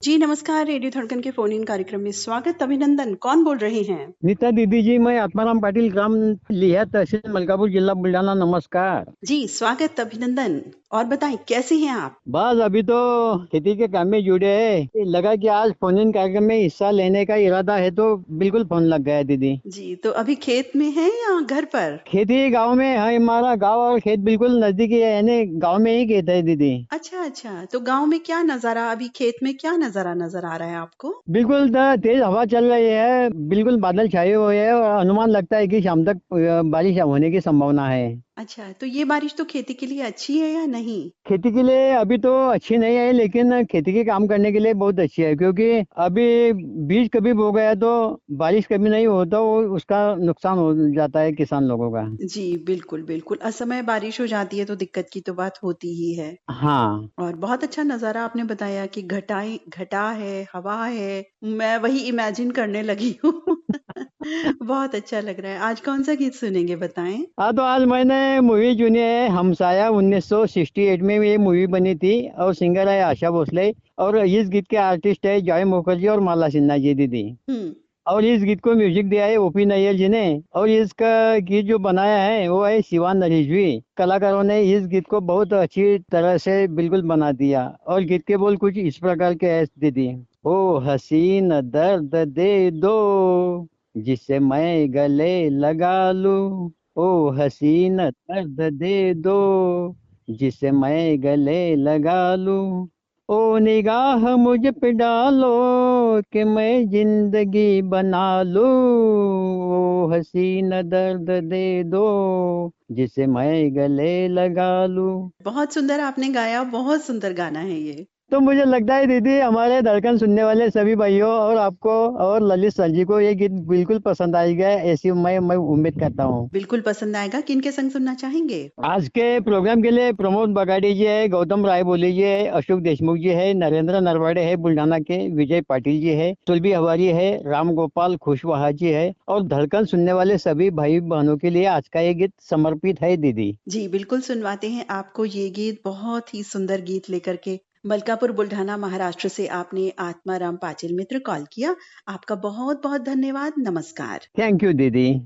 जी नमस्कार, रेडियो धड़कन के फोन इन कार्यक्रम में स्वागत। अभिनंदन, कौन बोल रहे हैं? नीता दीदी जी, मैं आत्माराम पाटिल, ग्राम लिहा, तहसील मलकापुर, जिला बुल्ढाना। नमस्कार जी स्वागत, अभिनंदन। और बताएं, कैसे हैं आप? बस अभी तो खेती के काम में जुड़े हैं। लगा कि आज फोन इन कार्यक्रम में हिस्सा लेने का इरादा है तो बिल्कुल फोन लग गया दीदी। जी, तो अभी खेत में हैं या घर पर? खेती गांव में है, हमारा गांव और खेत बिल्कुल नजदीकी है, यानी गांव में ही खेत है दीदी। अच्छा अच्छा, तो गांव में क्या नजारा, अभी खेत में क्या नजारा नजर आ रहा है आपको? बिल्कुल तेज हवा चल रही है, बिल्कुल बादल छाए हुए हैं और अनुमान लगता है कि शाम तक बारिश होने की संभावना है। अच्छा, तो ये बारिश तो खेती के लिए अच्छी है या नहीं? खेती के लिए अभी तो अच्छी नहीं है, लेकिन खेती के काम करने के लिए बहुत अच्छी है, क्योंकि अभी बीज कभी बो गया तो बारिश कभी नहीं हो तो उसका नुकसान हो जाता है किसान लोगों का। जी बिल्कुल बिल्कुल, असमय बारिश हो जाती है तो दिक्कत की तो बात होती ही है। हाँ, और बहुत अच्छा नजारा आपने बताया कि घटा है, हवा है, मैं वही इमेजिन करने लगी हूँ। बहुत अच्छा लग रहा है। आज कौन सा गीत सुनेंगे, बताएं? हाँ, तो आज मैंने मूवी चुनी है हमसाया। 1968 में ये मूवी बनी थी और सिंगर है आशा भोसले, और इस गीत के आर्टिस्ट है जॉय मुखर्जी और माला सिन्हा जी दीदी। हम्म। और इस गीत को म्यूजिक दिया है ओपी नैयर जी ने, और इसका गीत जो बनाया है वो है शिवान रिजवी। कलाकारों ने इस गीत को बहुत अच्छी तरह से बिल्कुल बना दिया, और गीत के बोल कुछ इस प्रकार के है दीदी। ओ हसीन दर्द दे दो, जिसे मैं गले लगा लूं। ओ हसीन दर्द दे दो, जिसे मैं गले लगा लूं। ओ निगाह मुझ पे डालो, कि मैं जिंदगी बना लूं। ओ हसीन दर्द दे दो, जिसे मैं गले लगा लूं। बहुत सुंदर आपने गाया, बहुत सुंदर गाना है ये। तो मुझे लगता है दीदी, हमारे धड़कन सुनने वाले सभी भाइयों और आपको और ललित सर जी को ये गीत बिल्कुल पसंद आएगा, ऐसी मैं उम्मीद करता हूँ। बिल्कुल पसंद आएगा। किनके संग सुनना चाहेंगे? आज के प्रोग्राम के लिए प्रमोद बगाड़ी जी है, गौतम राय बोली जी है, अशोक देशमुख जी है, नरेंद्र नरवाड़े है बुल्ढाना के, विजय पाटिल जी है, सुलभी हवारी है, राम गोपाल खुशवाहा जी है, और धड़कन सुनने वाले सभी भाई बहनों के लिए आज का ये गीत समर्पित है दीदी। जी बिल्कुल, सुनवाते हैं आपको ये गीत। बहुत ही सुंदर गीत लेकर के मलकापुर बुल्ढाना महाराष्ट्र से आपने आत्माराम पाटिल मित्र कॉल किया। आपका बहुत बहुत धन्यवाद। नमस्कार। थैंक यू दीदी।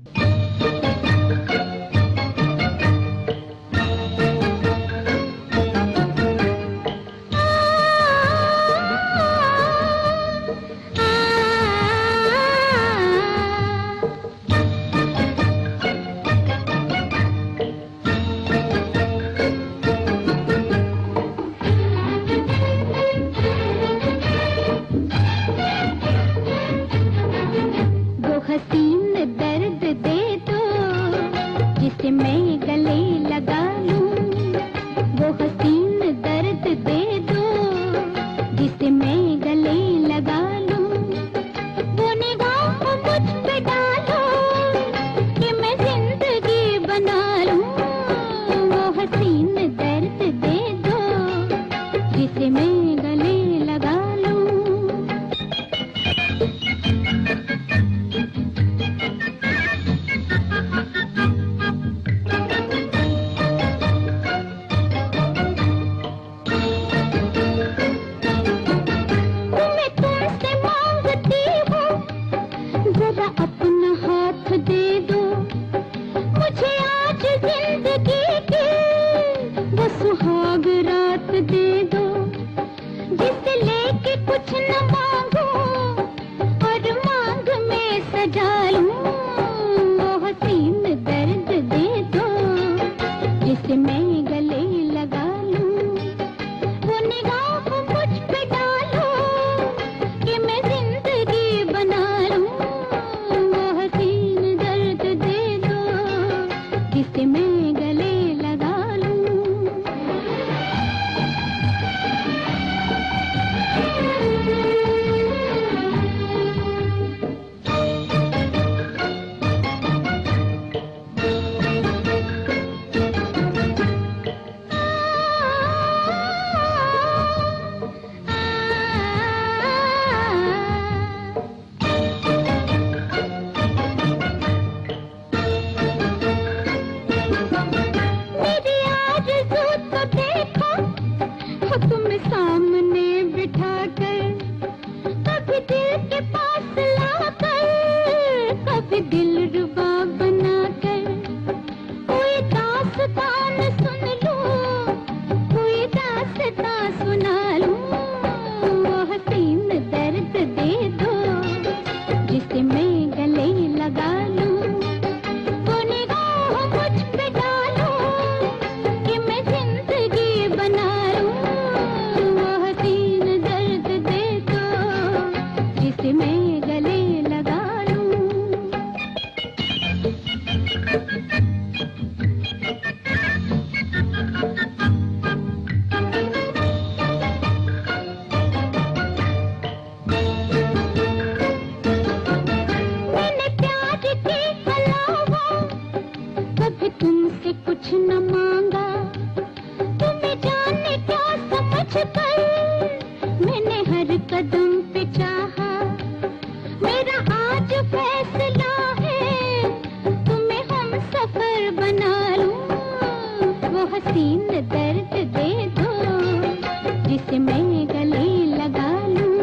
गले लगा लूं,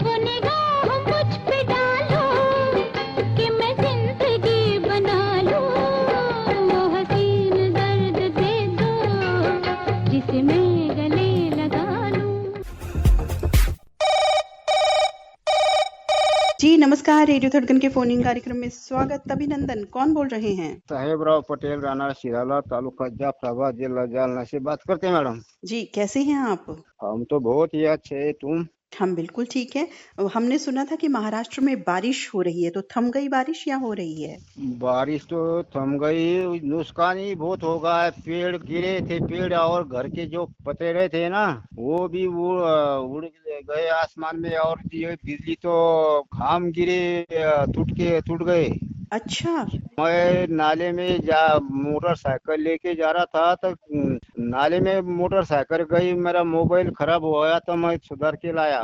वो निगाह मुझ पे डालो कि मैं जिंदगी बना लूं, वो हसीन दर्द दे दो जिसे मैं गले लगा लूं। जी नमस्कार, रेडियो धड़कन के फोन इन कार्यक्रम में स्वागत। अभिनंदन, कौन बोल रहे हैं? साहेबराव पटेल, राणा शिराला, तालुका जाफराबाद, जिला जालना से बात करते हैं मैडम। जी, कैसे हैं आप? हम तो बहुत ही अच्छे हैं, तुम? हम बिल्कुल ठीक है। हमने सुना था कि महाराष्ट्र में बारिश हो रही है, तो थम गई बारिश या हो रही है? बारिश तो थम गई, नुकसान ही बहुत होगा। पेड़ गिरे थे, पेड़ और घर के जो पतेरे थे ना, वो भी उड़ गए आसमान में। और ये बिजली तो खाम गिरे, टूट गए। अच्छा। मैं नाले में मोटरसाइकिल लेके जा रहा था, तो नाले में मोटरसाइकिल गई, मेरा मोबाइल खराब हो गया, तो मैं सुधार के लाया।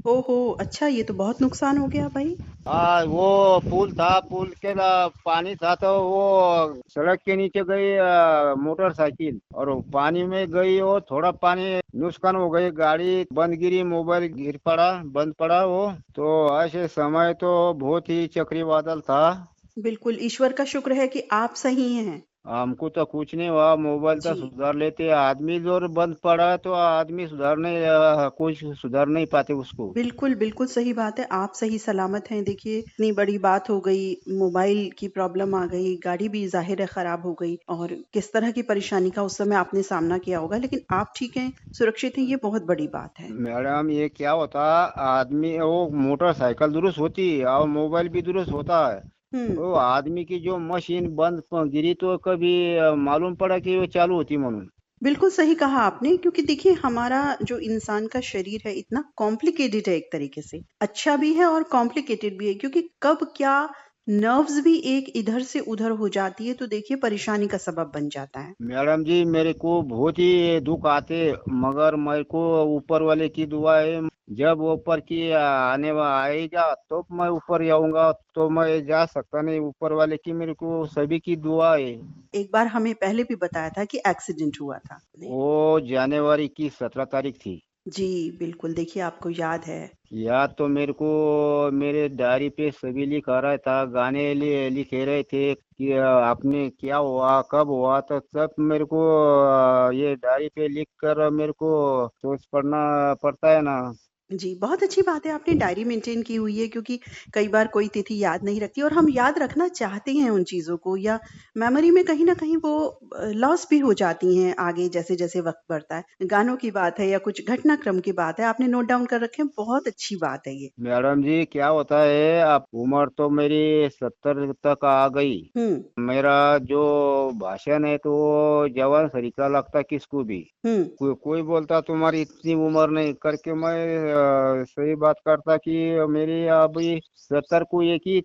ओहो, अच्छा, ये तो बहुत नुकसान हो गया भाई। वो पुल था, पुल के पानी था, तो वो सड़क के नीचे गई मोटरसाइकिल, और वो पानी में गई। वो थोड़ा पानी नुकसान हो गई, गाड़ी बंद गिरी, मोबाइल गिर पड़ा, बंद पड़ा वो। तो ऐसे समय तो बहुत ही चक्रवादल था। बिल्कुल, ईश्वर का शुक्र है कि आप सही हैं। हमको तो कुछ नहीं हुआ, मोबाइल तो जी, सुधार लेते। आदमी जो बंद पड़ा तो आदमी सुधार नहीं, कुछ सुधार नहीं पाते उसको। बिल्कुल, बिल्कुल सही बात है। आप सही सलामत हैं। देखिए, इतनी बड़ी बात हो गई, मोबाइल की प्रॉब्लम आ गई, गाड़ी भी ज़ाहिर है खराब हो गई और किस तरह की परेशानी का उस समय आपने सामना किया होगा। लेकिन आप ठीक हैं, सुरक्षित हैं, ये बहुत बड़ी बात है। मैडम, ये क्या होता, आदमी वो मोटरसाइकिल दुरुस्त होती और मोबाइल भी दुरुस्त होता है। हुँ। वो आदमी की जो मशीन बंद गिरी, तो कभी मालूम पड़ा कि वो चालू होती म्हणून। बिल्कुल सही कहा आपने, क्योंकि देखिए हमारा जो इंसान का शरीर है इतना कॉम्प्लिकेटेड है एक तरीके से। अच्छा भी है और कॉम्प्लिकेटेड भी है, क्योंकि कब क्या नर्व्स भी एक इधर से उधर हो जाती है तो देखिए परेशानी का सबब बन जाता है। मैडम जी, मेरे को बहुत ही दुख आते, मगर मेरे को ऊपर वाले की दुआ है। जब ऊपर की आएगा तो मैं ऊपर जाऊंगा, तो मैं जा सकता नहीं। ऊपर वाले की मेरे को सभी की दुआ है। एक बार हमें पहले भी बताया था कि एक्सीडेंट हुआ था। वो जनवरी की 17 तारीख थी। जी, बिल्कुल, देखिए आपको याद है। याद तो मेरे को, मेरे डायरी पे सभी लिखा रहा था, गाने लिखे रहे थे कि आपने क्या हुआ, कब हुआ, तो सब मेरे को ये डायरी पे लिख कर मेरे को सोच पढ़ना पड़ता है ना। जी, बहुत अच्छी बात है आपने डायरी मेंटेन की हुई है, क्योंकि कई बार कोई तिथि याद नहीं रखती और हम याद रखना चाहते हैं उन चीज़ों को, या मेमोरी में कहीं न कहीं वो लॉस भी हो जाती हैं आगे जैसे-जैसे वक़्त बढ़ता है। गानों की बात है या कुछ घटनाक्रम की बात है, आपने नोट डाउन कर रखे हैं, बहुत अच्छी बात है ये। मैडम जी, क्या होता है, अब उम्र तो मेरी 70 तक आ गई। हुँ, मेरा जो भाषण है तो वो जवान सरीका लगता किसको भी। हुँ। कोई बोलता तुम्हारी इतनी उम्र नहीं, करके मैं सही बात करता कि मेरी अभी 70 को एक ही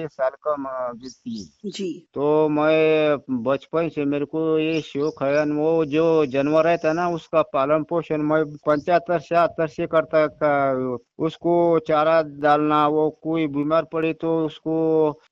साल कम बीतती है। जी। तो मैं बचपन से मेरे को ये शौक है, और वो जो जानवर रहता है ना, उसका पालन पोषण मैं 75 से 78 से उसको चारा डालना, वो कोई बीमार पड़े तो उसको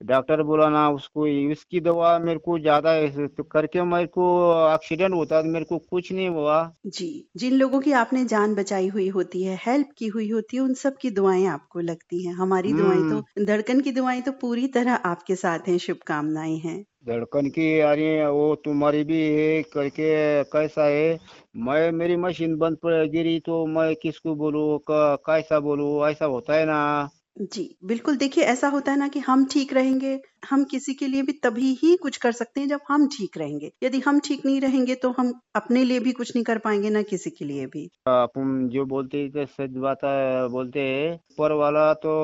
डॉक्टर बुलाना, उसको इसकी दवा मेरे को ज्यादा है, तो करके मेरे को एक्सीडेंट होता तो मेरे को कुछ नहीं हुआ। जी, जिन लोगों की आपने जान बचाई हुई होती है, हेल्प की हुई होती है, उन सब की दुआएँ आपको लगती हैं। हमारी दुआएँ तो, हम्म। धड़कन की दुआएँ तो पूरी तरह आपके साथ हैं, शुभकामनाएँ हैं। धड़कन की, अरे वो तुम्हारी भी है करके, कैसा है, मैं मेरी मशीन बंद पड़ गिरी तो मैं किसको बोलूँ, कैसा बोलूँ, ऐसा होता है ना। जी, बिल्कुल, देखिए ऐसा होता है ना कि हम ठीक रहेंगे, हम किसी के लिए भी तभी ही कुछ कर सकते हैं जब हम ठीक रहेंगे। यदि हम ठीक नहीं रहेंगे तो हम अपने लिए भी कुछ नहीं कर पाएँगे, ना किसी के लिए भी। अपन जो बोलते हैं तो सच बात है, बोलते हैं ऊपर वाला। तो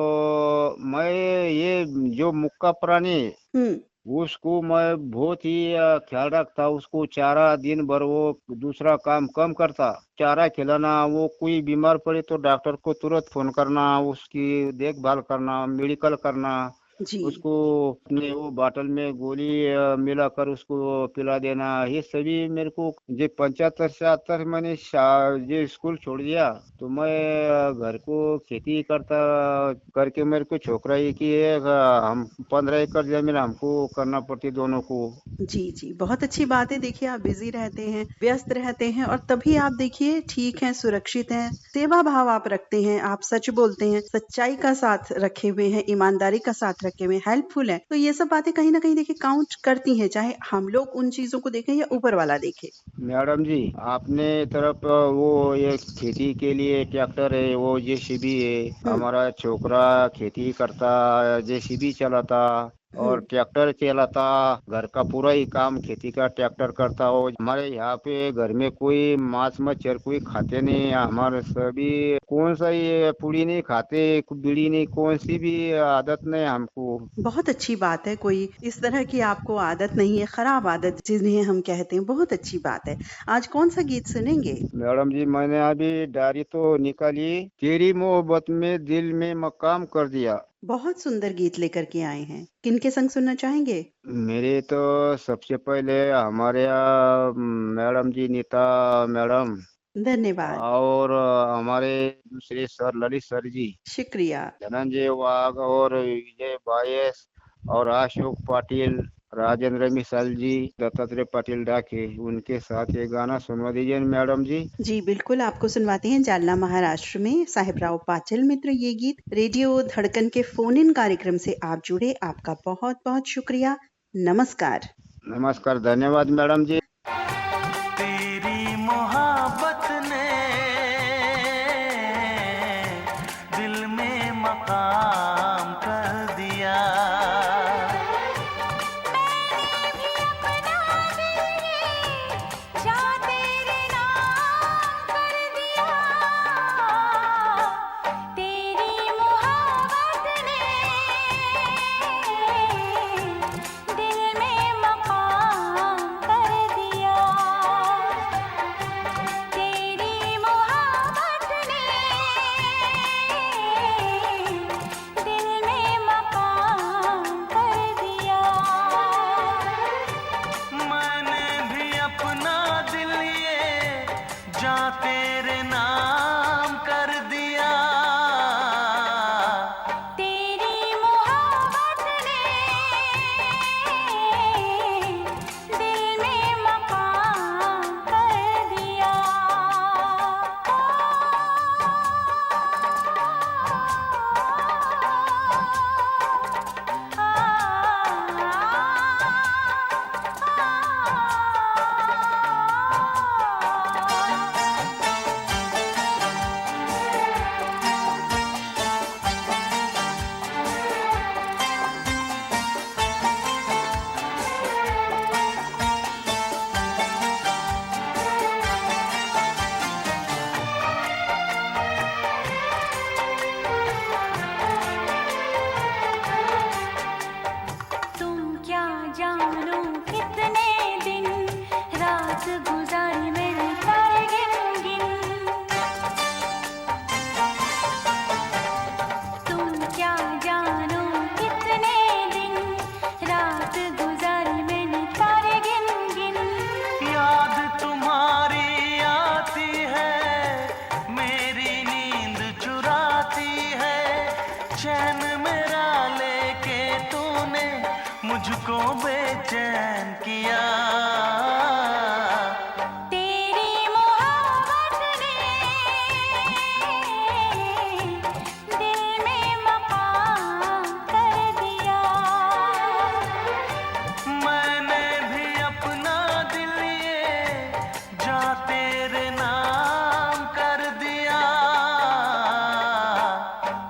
मैं ये जो मुक्का प्राणी है, हुँ, उसको मैं बहुत ही ख्याल रखता, उसको चारा दिन भर वो दूसरा काम कम करता, चारा खिलाना, वो कोई बीमार पड़े तो डॉक्टर को तुरंत फोन करना, उसकी देखभाल करना, मेडिकल करना। जी। उसको अपने वो बॉटल में गोली मिलाकर उसको पिला देना, ये सभी मेरे को जो 75 से 78 मैंने ये स्कूल छोड़ दिया, तो मैं घर को खेती करता करके मेरे को छोकरा ही कि हम 15 एकड़ जमीन हमको करना पड़ती दोनों को। जी, जी, बहुत अच्छी बात है। देखिए, आप बिज़ी रहते हैं, व्यस्त रहते हैं और तभी आप देखिए ठीक हैं, सुरक्षित हैं, सेवा भाव आप रखते हैं, आप सच बोलते हैं, सच्चाई का साथ रखे हुए हैं, ईमानदारी का साथ रखे हुए हैं, हेल्पफुल हैं। तो ये सब बातें कहीं न कहीं देखिए काउंट करती हैं, चाहे हम लोग उन चीज़ों को देखें या ऊपर वाला देखे। मैडम जी, आपने तरफ वो ये खेती के लिए ट्रैक्टर है, वो जेसीबी है, हुँ, हमारा छोकरा खेती करता, जेसीबी चलाता और हुँ। ट्रैक्टर चलाता, घर का पूरा ही काम खेती का ट्रैक्टर करता हो। हमारे यहाँ पे घर में कोई मांस मच्छर कोई खाते नहीं, हमारे सभी कौन सा ये पूड़ी नहीं खाते, बीड़ी नहीं, कौन सी भी आदत नहीं हमको। बहुत अच्छी बात है, कोई इस तरह की आपको आदत नहीं है, खराब आदत जिन्हें हम कहते हैं, बहुत अच्छी बात है। आज कौन-सा गीत सुनेंगे? मैडम जी, मैंने अभी डायरी तो निकाली, तेरी मोहब्बत में दिल में मकाम कर दिया। बहुत सुंदर गीत लेकर के आए हैं। किनके संग सुनना चाहेंगे? मेरे तो सबसे पहले हमारे यहाँ मैडम जी नीता मैडम धन्यवाद, और हमारे दूसरे सर ललित सर जी, शुक्रिया। धनंजय वाघ और विजय बायस और अशोक पाटिल, राजेंद्र मिसाल जी, दत्तात्रेय पाटिल डाके, उनके साथ ये गाना सुनवा दीजिए मैडम जी। जी, बिल्कुल आपको सुनवाते हैं जालना महाराष्ट्र में साहेबराव पाटिल मित्र ये गीत। रेडियो धड़कन के फ़ोन इन कार्यक्रम से आप जुड़े, आपका बहुत-बहुत शुक्रिया। नमस्कार। नमस्कार, धन्यवाद मैडम जी। तेरी मोहब्बत ने दिल में मकाम कर दिया। तेरी मोहब्बत ने दिल में मकाम कर दिया। तेरी मोहब्बत ने दिल में मकाम कर दिया। मैंने भी अपना दिल ये जा तेरे नाम कर दिया। तेरी मोहब्बत ने दिल में मकाम कर दिया। तुम क्या जानो कितने दिन रात गुजारी मैंने तारे गिन गिन। तुम क्या जानो कितने दिन रात गुजारी मैंने तारे गिन गिन। याद तुम्हारी आती है, मेरी नींद चुराती है। चैन मेरा लेके तूने मुझको बेचैन किया। तेरी मोहब्बत ने दिल में मकाम कर दिया। मैंने भी अपना दिल ये जा तेरे नाम कर दिया।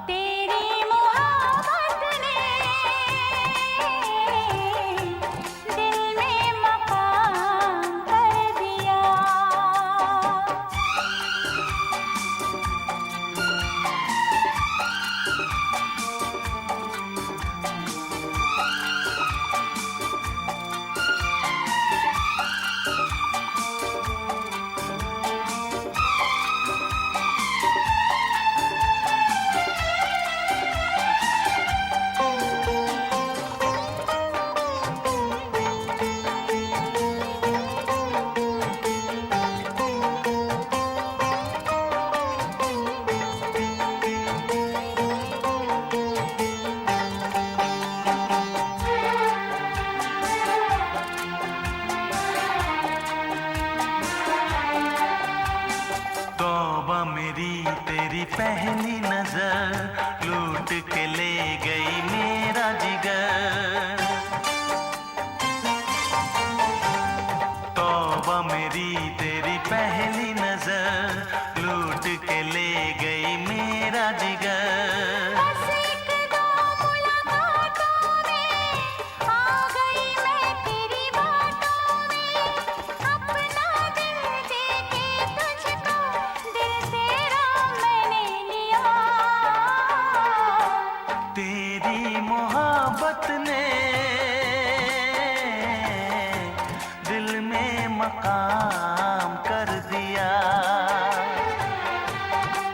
तेरी मोहब्बत ने दिल तौबा मेरी तेरी पहली नजर लूट के ले गई मेरा जिगर। तौबा मेरी तेरी पहली नजर लूट के ले गई मेरा जिगर। बस एक दो मुलाकातों में आ गई मैं तेरी बातों में, अपना दिल देके तुझको दिल तेरा मैंने लिया। तेरी मोहब्बत ने दिल में मकाम कर दिया।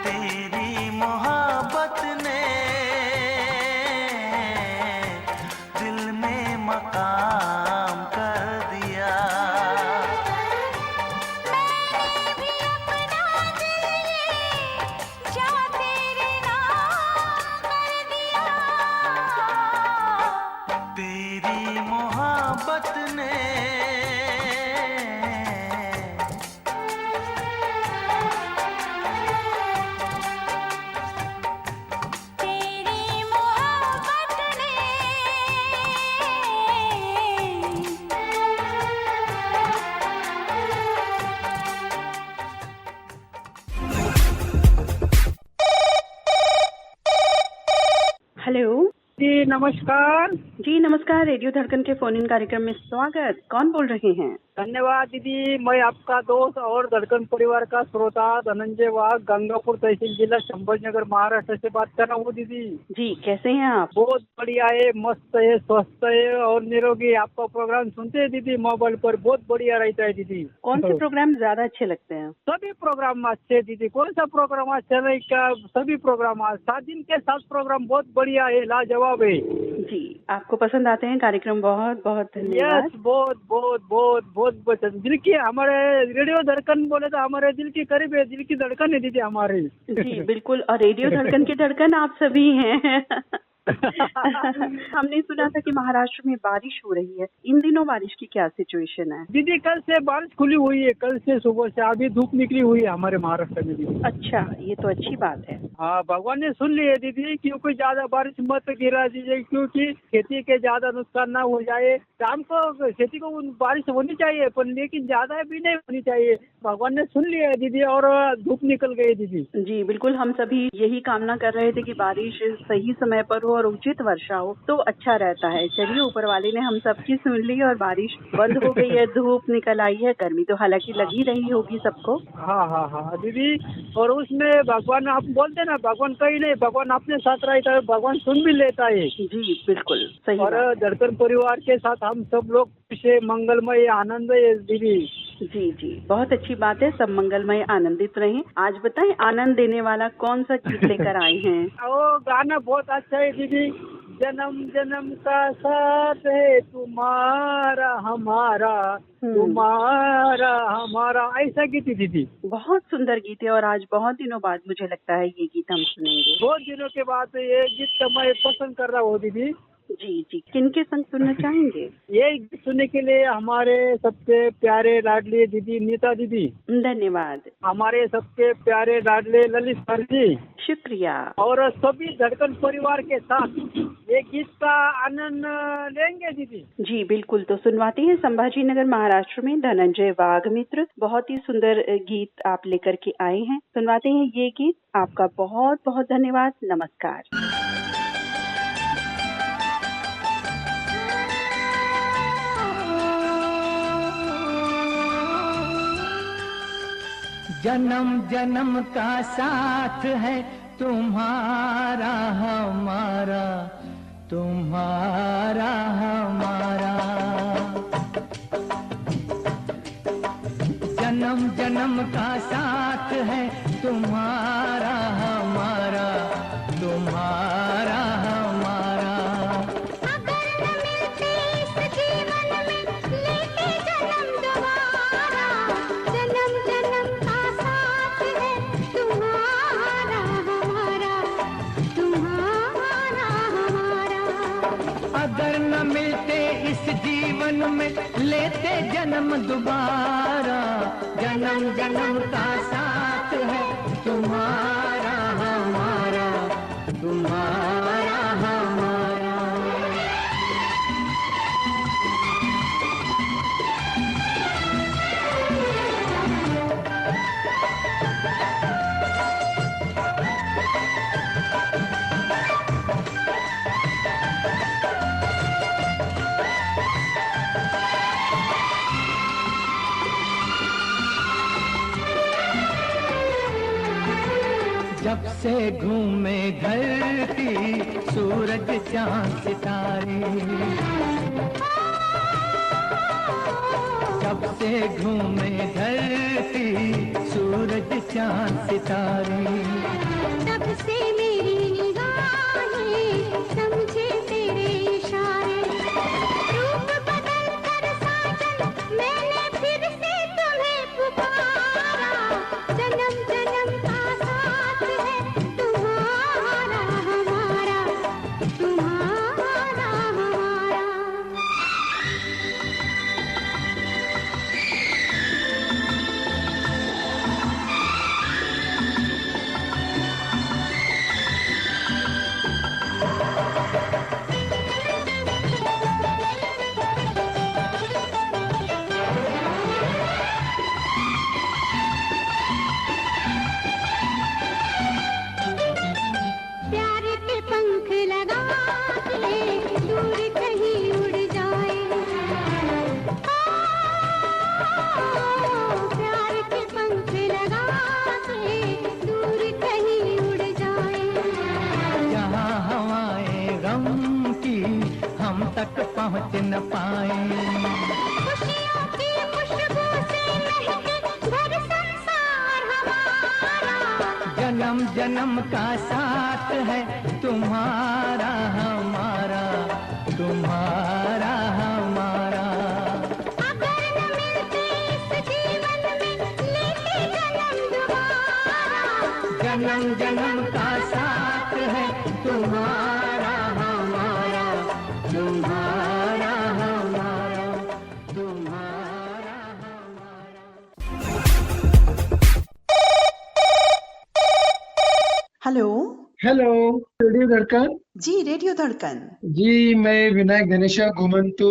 तेरी मोहब्बत ने दिल में मकाम कर दिया। मैंने भी अपना दिल ये जा तेरे नाम कर दिया। तेरी मोहब्बत ने तेरी मोहब्बत ने हेलो जी नमस्कार। जी नमस्कार, रेडियो धड़कन के फोन इन कार्यक्रम में स्वागत। कौन बोल रहे हैं? धन्यवाद दीदी। मैं आपका दोस्त और धड़कन परिवार का श्रोता धनंजय वाघ, गंगापुर तहसील जिला संभाजीनगर महाराष्ट्र से बात कर रहा हूँ दीदी। जी कैसे हैं आप? बहुत बढ़िया है, मस्त है, स्वस्थ है और निरोगी। आपका प्रोग्राम सुनते हैं दीदी मोबाइल पर, बहुत बढ़िया रहता है दीदी। कौन से प्रोग्राम ज्यादा अच्छे लगते हैं? सभी प्रोग्राम अच्छे दीदी। कौन सा प्रोग्राम अच्छा नहीं का, सभी प्रोग्राम 7 दिन के 7 प्रोग्राम बहुत बढ़िया है, लाजवाब है। जी आपको पसंद आते हैं कार्यक्रम? बहुत बहुत धन्यवाद। यस, बहुत बहुत बहुत बहुत पसंद। दिल की हमारे रेडियो धड़कन बोले तो हमारे दिल की करीब है, दिल की धड़कन है दीदी हमारी। जी बिल्कुल, और रेडियो धड़कन की धड़कन आप सभी हैं। हमने सुना था कि महाराष्ट्र में बारिश हो रही है। इन दिनों बारिश की क्या सिचुएशन है? दीदी कल से बारिश खुली हुई है, कल से सुबह से अभी धूप निकली हुई है हमारे महाराष्ट्र में दीदी। अच्छा, ये तो अच्छी बात है। हाँ, भगवान ने सुन ली है दीदी, क्योंकि ज्यादा बारिश मत गिरा दीजिए, क्योंकि खेती के ज्यादा नुकसान ना हो जाए। शाम को खेती को बारिश होनी चाहिए, पर लेकिन ज्यादा भी नहीं होनी चाहिए। भगवान ने सुन लिया है दीदी और धूप निकल गई दीदी। जी बिल्कुल, हम सभी यही कामना कर रहे थे कि बारिश सही समय पर हो और उचित वर्षा हो तो अच्छा रहता है। चलिए, ऊपर वाले ने हम सबकी सुन ली और बारिश बंद हो गई है, धूप निकल आई है। गर्मी तो हालांकि लगी रही होगी सबको। हाँ हाँ हाँ दीदी, और उसमें भगवान, आप बोलते ना भगवान कहीं नहीं, भगवान अपने साथ रहता है, भगवान सुन भी लेता है। जी बिल्कुल सही और बात। धड़कन परिवार के साथ हम सब लोग खुश, मंगलमय, आनंद है दीदी। जी जी, बहुत अच्छी बात है। सब मंगलमय आनंदित रहें। आज बताएं, आनंद देने वाला कौन सा गीत लेकर आए हैं? वो गाना बहुत अच्छा है दीदी। जन्म जन्म का साथ है तुम्हारा हमारा, तुम्हारा हमारा, ऐसा गीत है दीदी। बहुत सुंदर गीत है और आज बहुत दिनों बाद मुझे लगता है ये गीत हम सुनेंगे। बहुत दिनों के बाद ये गीत का मैं पसंद कर रहा हूँ दीदी। जी जी, किनके संग सुनना चाहेंगे? ये गीत सुनने के लिए हमारे सबसे प्यारे लाडली दीदी नीता दीदी, धन्यवाद। हमारे सबके प्यारे लाडले ललित सर जी, शुक्रिया। और सभी धड़कन परिवार के साथ ये गीत का आनंद लेंगे दीदी। जी बिल्कुल, तो सुनवाते हैं संभाजीनगर महाराष्ट्र में धनंजय वाघ मित्र। बहुत ही सुंदर गीत आप लेकर के आए हैं। सुनवाते हैं ये गीत। आपका बहुत बहुत धन्यवाद। नमस्कार। जन्म जन्म का साथ है तुम्हारा हमारा, तुम्हारा हमारा। जन्म जन्म का साथ है तुम्हारा हमारा, तुम्हारा हमारा। अगर न मिलते इस जीवन में लेते जन्म दोबारा, जन्म जन्म का साथ है तुम्हारा हमारा, तुम्हारा हमारा। अगर न मिलते इस जीवन में लेते जन्म दोबारा, जन्म जन्म का साथ है तुम्हारा हमारा, तुम्हारा हमारा। जब से घूमे धरती सूरज चांद सितारे, जब से घूमे धरती सूरज चांद सितारे, तब से मेरी निगाहें समझे तेरे इशारे। रूप बदल कर साजन मैंने फिर से तुम्हें पुकारा। जन्म जन्म का साथ है तुम्हारा हमारा, तुम्हारा हमारा। प्यार के पंख लगा के दूर कहीं उड़ जाए। प्यार के पंख लगा के दूर कहीं उड़ जाए। जहाँ हवाएं गम की हम तक पहुँच न पाए, खुशियों की खुशबू से महके घर संसार हमारा। जन्म जन्म का साथ है तुम्हारा हमारा, तुम्हारा हमारा। अगर न मिलते इस जीवन में लेते जन्म दोबारा। जन्म जन्म का साथ है तुम्हारा हमारा, तुम्हारा हमारा, तुम्हारा हमारा। हेलो। हेलो, रेडियो धड़कन। जी, रेडियो धड़कन। जी, मैं विनायक गणेशा घुमंतु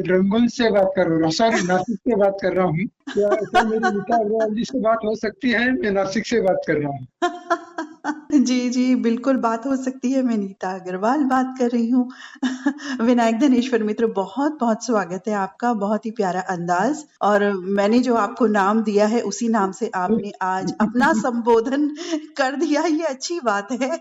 रंगून से बात कर रहा हूँ, सॉरी नासिक से बात कर रहा हूँ। क्या मेरी नीता अग्रवाल जी से बात हो सकती है? मैं नासिक से बात कर रहा हूँ। जी, जी, बिल्कुल बात हो सकती है। मैं नीता अग्रवाल बात कर रही हूँ। विनायक धनेश्वर मित्र, बहुत-बहुत स्वागत है आपका। बहुत ही प्यारा अंदाज़, और मैंने जो आपको नाम दिया है उसी नाम से आपने आज अपना संबोधन कर दिया, ये अच्छी बात है।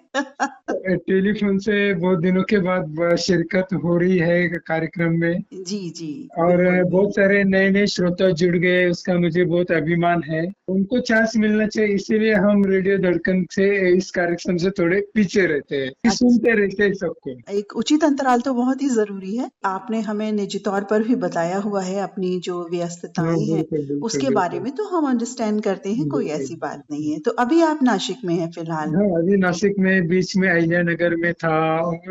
टेलीफोन से बहुत दिनों के बाद शिरकत हो रही है कार्यक्रम में, जी, जी, और बिल्कुल। बहुत सारे नए-नए श्रोता जुड़ गए, उसका मुझे बहुत अभिमान है। उनको चांस मिलना चाहिए, इसीलिए हम रेडियो धड़कन से इस कार्यक्रम से थोड़े पीछे रहते हैं, सुनते रहते हैं सबको। एक उचित अंतराल तो बहुत ही ज़रूरी है। आपने हमें निजी तौर पर भी बताया हुआ है अपनी जो हाँ, व्यस्तताएँ हैं, बिल्कुल, बिल्कुल, उसके बारे बिल्कुल। में तो हम अंडरस्टैंड करते हैं, कोई बिल्कुल, ऐसी बात नहीं है। तो अभी आप नासिक में हैं फिलहाल? हाँ, अभी नासिक में बीच में अहिल्या नगर में था।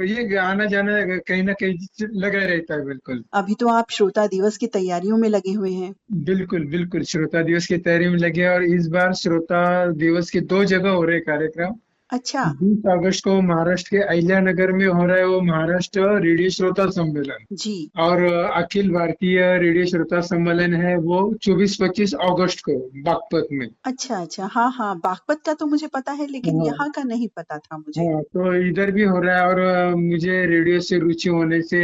ये आना जाना कहीं ना कहीं लगा रहता है। बिल्कुल अभी तो आप श्रोता दिवस की तैयारियों में लगे हुए हैं। बिल्कुल बिल्कुल श्रोता दिवस की तैयारी में लगे, और इस बार श्रोता दिवस के 2 जगह हो रहे कार्यक्रम। अच्छा। 20 अगस्त को महाराष्ट्र के अहिल्या नगर में हो रहा है वो महाराष्ट्र रेडियो श्रोता सम्मेलन, जी। और अखिल भारतीय रेडियो श्रोता सम्मेलन है वो 24-25 अगस्त को बागपत में। अच्छा, अच्छा। हाँ, हाँ, बागपत का तो मुझे पता है, लेकिन हाँ यहाँ का नहीं पता था मुझे। हाँ, तो इधर भी हो रहा है, और मुझे रेडियो से रुचि होने से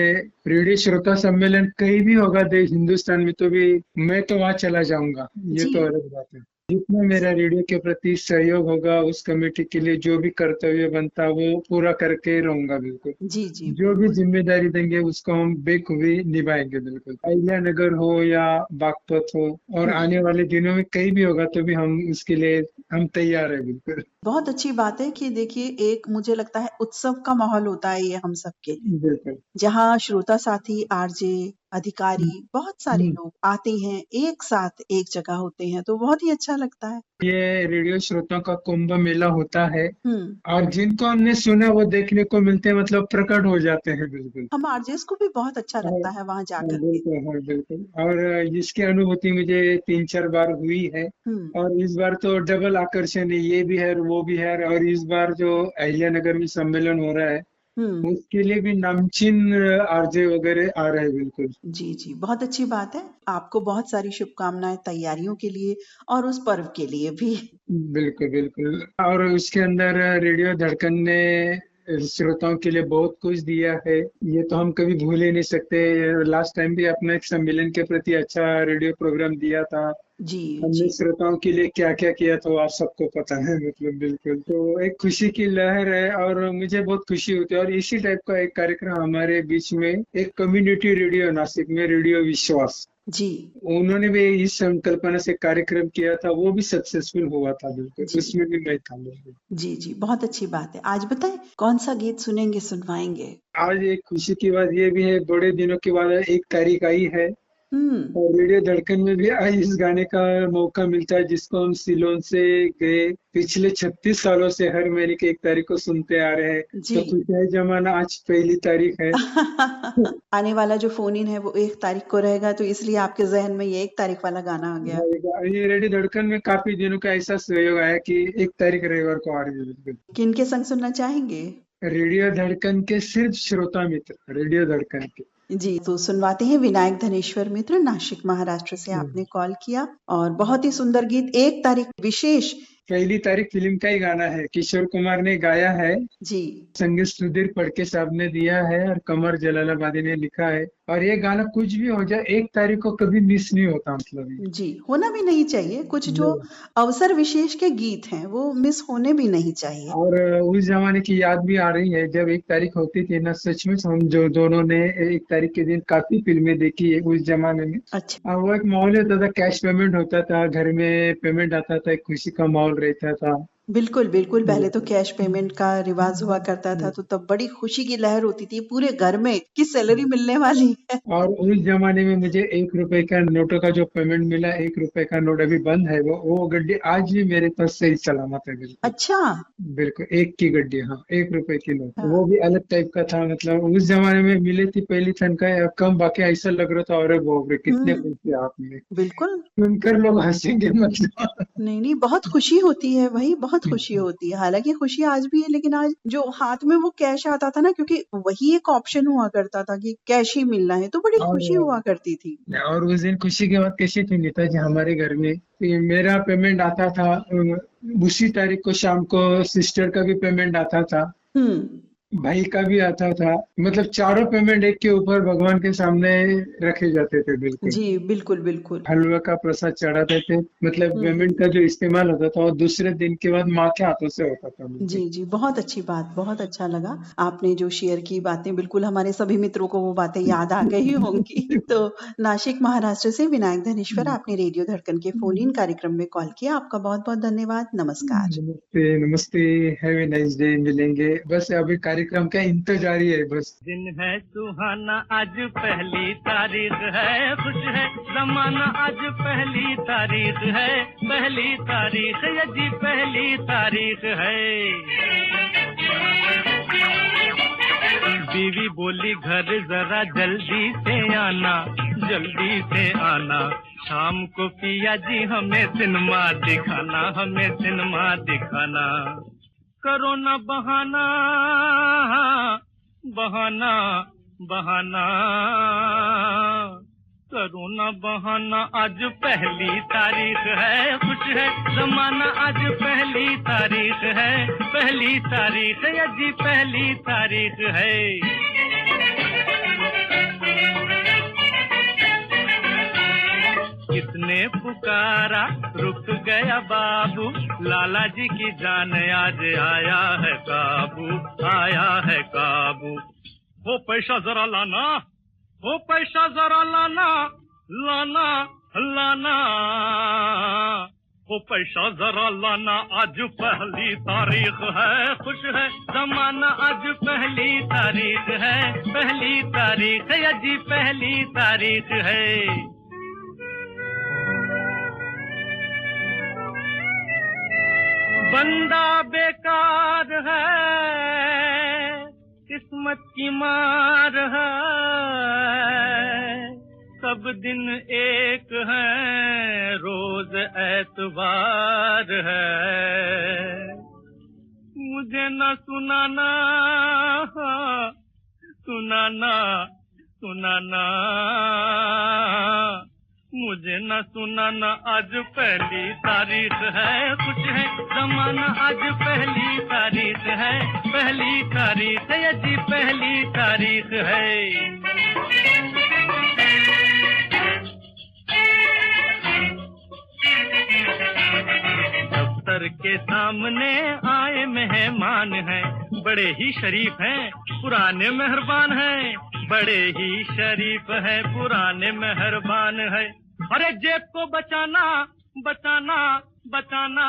रेडियो श्रोता सम्मेलन कहीं भी होगा देश हिंदुस्तान में तो भी मैं तो वहाँ चला जाऊंगा, ये जी। तो अलग बात है। जितना मेरा रेडियो के प्रति सहयोग होगा, उस कमेटी के लिए जो भी कर्तव्य बनता वो पूरा करके रहूंगा। बिल्कुल जी, जी, जो भी बिल्कुल। जिम्मेदारी देंगे उसको हम बेखूबी निभाएंगे। बिल्कुल अहिल्या नगर हो या बागपत हो, और आने वाले दिनों में कहीं भी होगा तो भी हम उसके लिए हम तैयार है। बिल्कुल बहुत अच्छी बात है कि देखिए, एक मुझे लगता है उत्सव का माहौल होता है ये हम सबके लिए, बिल्कुल जहाँ श्रोता साथी आरजे अधिकारी, बहुत सारे लोग आते हैं, एक साथ एक जगह होते हैं, तो बहुत ही अच्छा लगता है। ये रेडियो श्रोताओं का कुंभ मेला होता है हुँ। और जिनको हमने सुना वो देखने को मिलते हैं, मतलब प्रकट हो जाते हैं बिल्कुल। हम आरजेस को भी बहुत अच्छा और लगता है वहाँ हाँ, जाकर के। बिल्कुल, हाँ, बिल्कुल। और जिसकी अनुभूति मुझे 3-4 बार हुई है हुँ, और इस बार तो डबल आकर्षण है, ये भी है और वो भी है। और इस बार जो अहिल्यानगर में सम्मेलन हो रहा है हुँ। उसके लिए भी नामचीन आरजे वगैरह आ रहे हैं बिल्कुल। जी, जी, बहुत अच्छी बात है। आपको बहुत सारी शुभकामनाएँ तैयारियों के लिए और उस पर्व के लिए भी। बिल्कुल, बिल्कुल। और उसके अंदर रेडियो धड़कन ने श्रोताओं के लिए बहुत कुछ दिया है। ये तो हम कभी भूल ही नहीं सकते। लास्ट टाइम भी अपना एक सम्मेलन के प्रति अच्छा रेडियो प्रोग्राम दिया था। जी, हमने जी। श्रोताओं के लिए क्या-क्या किया था वो आप सबको पता है, मतलब बिल्कुल। तो एक खुशी की लहर है और मुझे बहुत खुशी होती है। और इसी टाइप का एक कार्यक्रम हमारे बीच में एक कम्युनिटी रेडियो नासिक में, रेडियो विश्वास, जी, उन्होंने भी इस संकल्पना से कार्यक्रम किया था, वो भी सक्सेसफुल हुआ था बिल्कुल। जी। उसमें भी मैं था बिल्कुल। जी, जी, बहुत अच्छी बात है। आज बताएँ कौन-सा गीत सुनेंगे, सुनवाएँगे? आज एक खुशी की बात ये भी है, बड़े दिनों के बाद 1 तारीख आई है हुँ। और रेडियो धड़कन में भी आज इस गाने का मौका मिलता है जिसको हम सिलोन से गए पिछले 36 सालों से हर महीने की 1 तारीख को सुनते आ रहे हैं। जी। तो खुश है जमाना, आज पहली तारीख है। आने वाला जो फ़ोन इन है वो 1 तारीख को रहेगा, तो इसलिए आपके ज़हन में ये 1 तारीख वाला गाना आ गया। ये रेडियो धड़कन में काफी दिनों का ऐसा सहयोग आया कि 1 तारीख रविवार को आ रही है बिल्कुल। किनके संग सुनना चाहेंगे? रेडियो धड़कन के सिर्फ श्रोता मित्र, रेडियो धड़कन के। जी, तो सुनवाते हैं विनायक धनेश्वर मित्र, नासिक महाराष्ट्र से आपने कॉल किया और बहुत ही सुंदर गीत 1 तारीख विशेष। पहली तारीख फिल्म का ही गाना है, किशोर कुमार ने गाया है, जी, संगीत सुधीर फडके साहब ने दिया है और कमर जलालाबादी ने लिखा है। और ये गाना कुछ भी हो जाए 1 तारीख को कभी मिस नहीं होता, मतलब ये। जी, होना भी नहीं चाहिए। कुछ जो अवसर विशेष के गीत हैं, वो मिस होने भी नहीं चाहिए। और उस जमाने की याद भी आ रही है जब 1 तारीख होती थी ना, सचमुच हम जो दोनों ने 1 तारीख के दिन काफी फिल्में देखी है उस जमाने में। अच्छा, वो एक माहौल होता था, कैश पेमेंट होता था, घर में पेमेंट आता था, एक खुशी का माहौल रहता था। बिल्कुल, बिल्कुल, पहले तो कैश पेमेंट का रिवाज हुआ करता था, तो तब बड़ी खुशी की लहर होती थी पूरे घर में कि सैलरी मिलने वाली है। और उस जमाने में मुझे 1 रुपए का नोटों का जो पेमेंट मिला, 1 रुपए का नोट अभी बंद है, वो गड्डी आज भी मेरे पास सही सलामत है बिल्कुल। अच्छा, बिल्कुल 1 की गड्डी, हाँ, 1 रुपए की नोट, हाँ। वो भी अलग टाइप का था। मतलब उस जमाने में मिली थी पहली तनख्वाह कम, बाकी ऐसा लग रहा था अरे बाप रे कितने हुँ, पैसे आपने, बिल्कुल। सुनकर लोग हंसेंगे मतलब। नहीं, नहीं, बहुत खुशी होती है भई, बहुत खुशी होती है। हालाँकि खुशी आज भी है, लेकिन आज जो हाथ में वो कैश आता था ना, क्योंकि वही एक ऑप्शन हुआ करता था कि कैश ही मिलना है, तो बड़ी खुशी और हुआ करती थी। और उस दिन खुशी की बात कैसी थी नेताजी, हमारे घर में कि मेरा पेमेंट आता था, उसी तारीख को शाम को सिस्टर का भी पेमेंट आता था, हुँ, भाई का भी आता था। मतलब चारों पेमेंट एक के ऊपर भगवान के सामने रखे जाते थे बिल्कुल। जी, बिल्कुल, बिल्कुल। हलवा का प्रसाद चढ़ाते थे, मतलब हुँ, पेमेंट का जो इस्तेमाल होता था वो दूसरे दिन के बाद माँ के हाथों से होता था जी, बिल्कुल। जी, बहुत अच्छी बात, बहुत अच्छा लगा। आपने जो शेयर की बातें, बिल्कुल हमारे सभी मित्रों को वो बातें याद आ गई होंगी। तो नासिक महाराष्ट्र से विनायक धनेश्वर, आपने रेडियो धड़कन के फ़ोन इन कार्यक्रम में कॉल किया। आपका बहुत-बहुत धन्यवाद। नमस्कार। नमस्ते, नमस्ते, हैव ए नाइस डे। मिलेंगे, बस अभी कार्यक्रम का इंतजार ही है बस। दिन है सुहाना, आज पहली तारीख है, खुश है जमाना, आज पहली तारीख है, पहली तारीख ये जी पहली तारीख है। बीवी बोली घर जरा जल्दी से आना, जल्दी से आना, शाम को पिया जी हमें सिनेमा दिखाना, हमें सिनेमा दिखाना। करो ना बहाना, बहाना, बहाना, करो ना बहाना, आज पहली तारीख है, खुश है जमाना, आज पहली तारीख है, पहली तारीख है जी पहली तारीख है। किसने पुकारा रुक गया बाबू, लाला जी की जान आज आया है काबू, आया है काबू। वो पैसा जरा लाना, वो पैसा जरा लाना, लाना, लाना, वो पैसा जरा लाना, आज पहली तारीख है, खुश है जमाना, आज पहली तारीख है, पहली तारीख है जी, पहली तारीख है। बंदा बेकार है, किस्मत की मार है, सब दिन एक है, रोज एतवार है। मुझे न सुनाना, सुनाना, सुनाना, मुझे न सुनाना, आज पहली तारीख है, खुश है जमाना, आज पहली तारीख है, पहली तारीख है जी, पहली तारीख है। दफ्तर के सामने आए मेहमान हैं, बड़े ही शरीफ हैं, पुराने मेहरबान हैं, बड़े ही शरीफ हैं, पुराने मेहरबान हैं। अरे जेब को बचाना, बचाना, बचाना,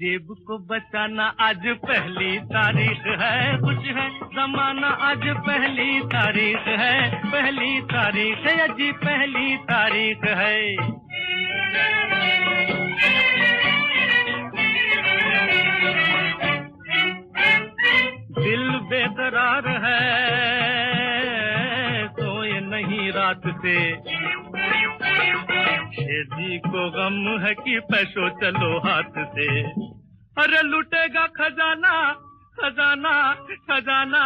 जेब को बचाना, आज पहली तारीख है, खुश है जमाना, आज पहली तारीख है, पहली तारीख है जी, पहली तारीख है। दिल बेकरार है, सोए नहीं रात से, शेदी को गम है कि पैसों चलो हाथ से। अरे लूटेगा खजाना, खजाना, खजाना,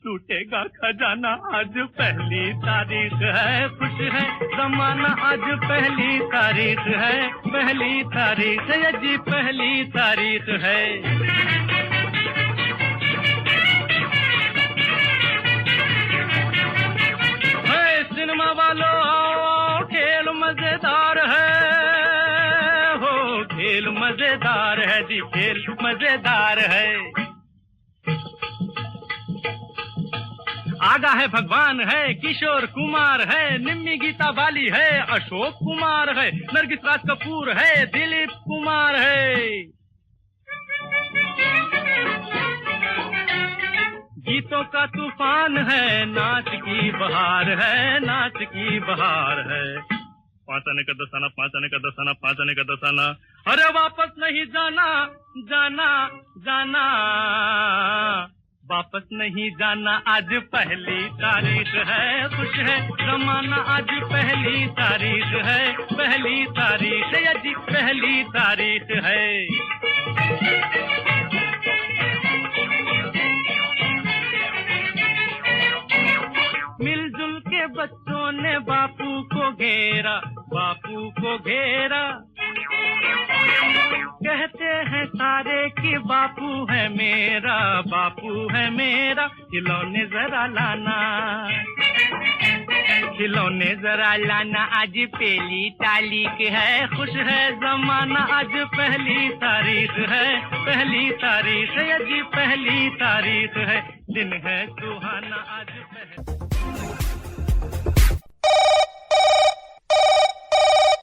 लूटेगा खजाना, आज पहली तारीख है, खुश है जमाना, आज पहली तारीख है, पहली तारीख है जी, पहली तारीख है। सिनेमा वालों खेल मजेदार है, हो खेल मजेदार है जी, खेल मजेदार है। आगा है भगवान है, किशोर कुमार है, निम्मी गीता बाली है, अशोक कुमार है, नरगिस राज कपूर है, दिलीप कुमार है। गीतों का तूफान है, नाच की बहार है, नाच की बहार है। पाँचने का दसाना, पाँचने का दसाना, पाँचने का दसाना, अरे वापस नहीं जाना, जाना, जाना, वापस नहीं जाना, आज पहली तारीख है, खुश है जमाना, आज पहली तारीख है, पहली तारीख है जी, पहली तारीख है। मिलजुल के बच्चों ने बापू को घेरा, बापू को घेरा, कहते हैं सारे कि बापू है मेरा, बापू है मेरा, खिलौने जरा लाना, खिलौने जरा लाना, आज पहली तारीख है, खुश है जमाना, आज पहली तारीख है, पहली तारीख है जी, पहली तारीख है, दिन है सुहाना, आज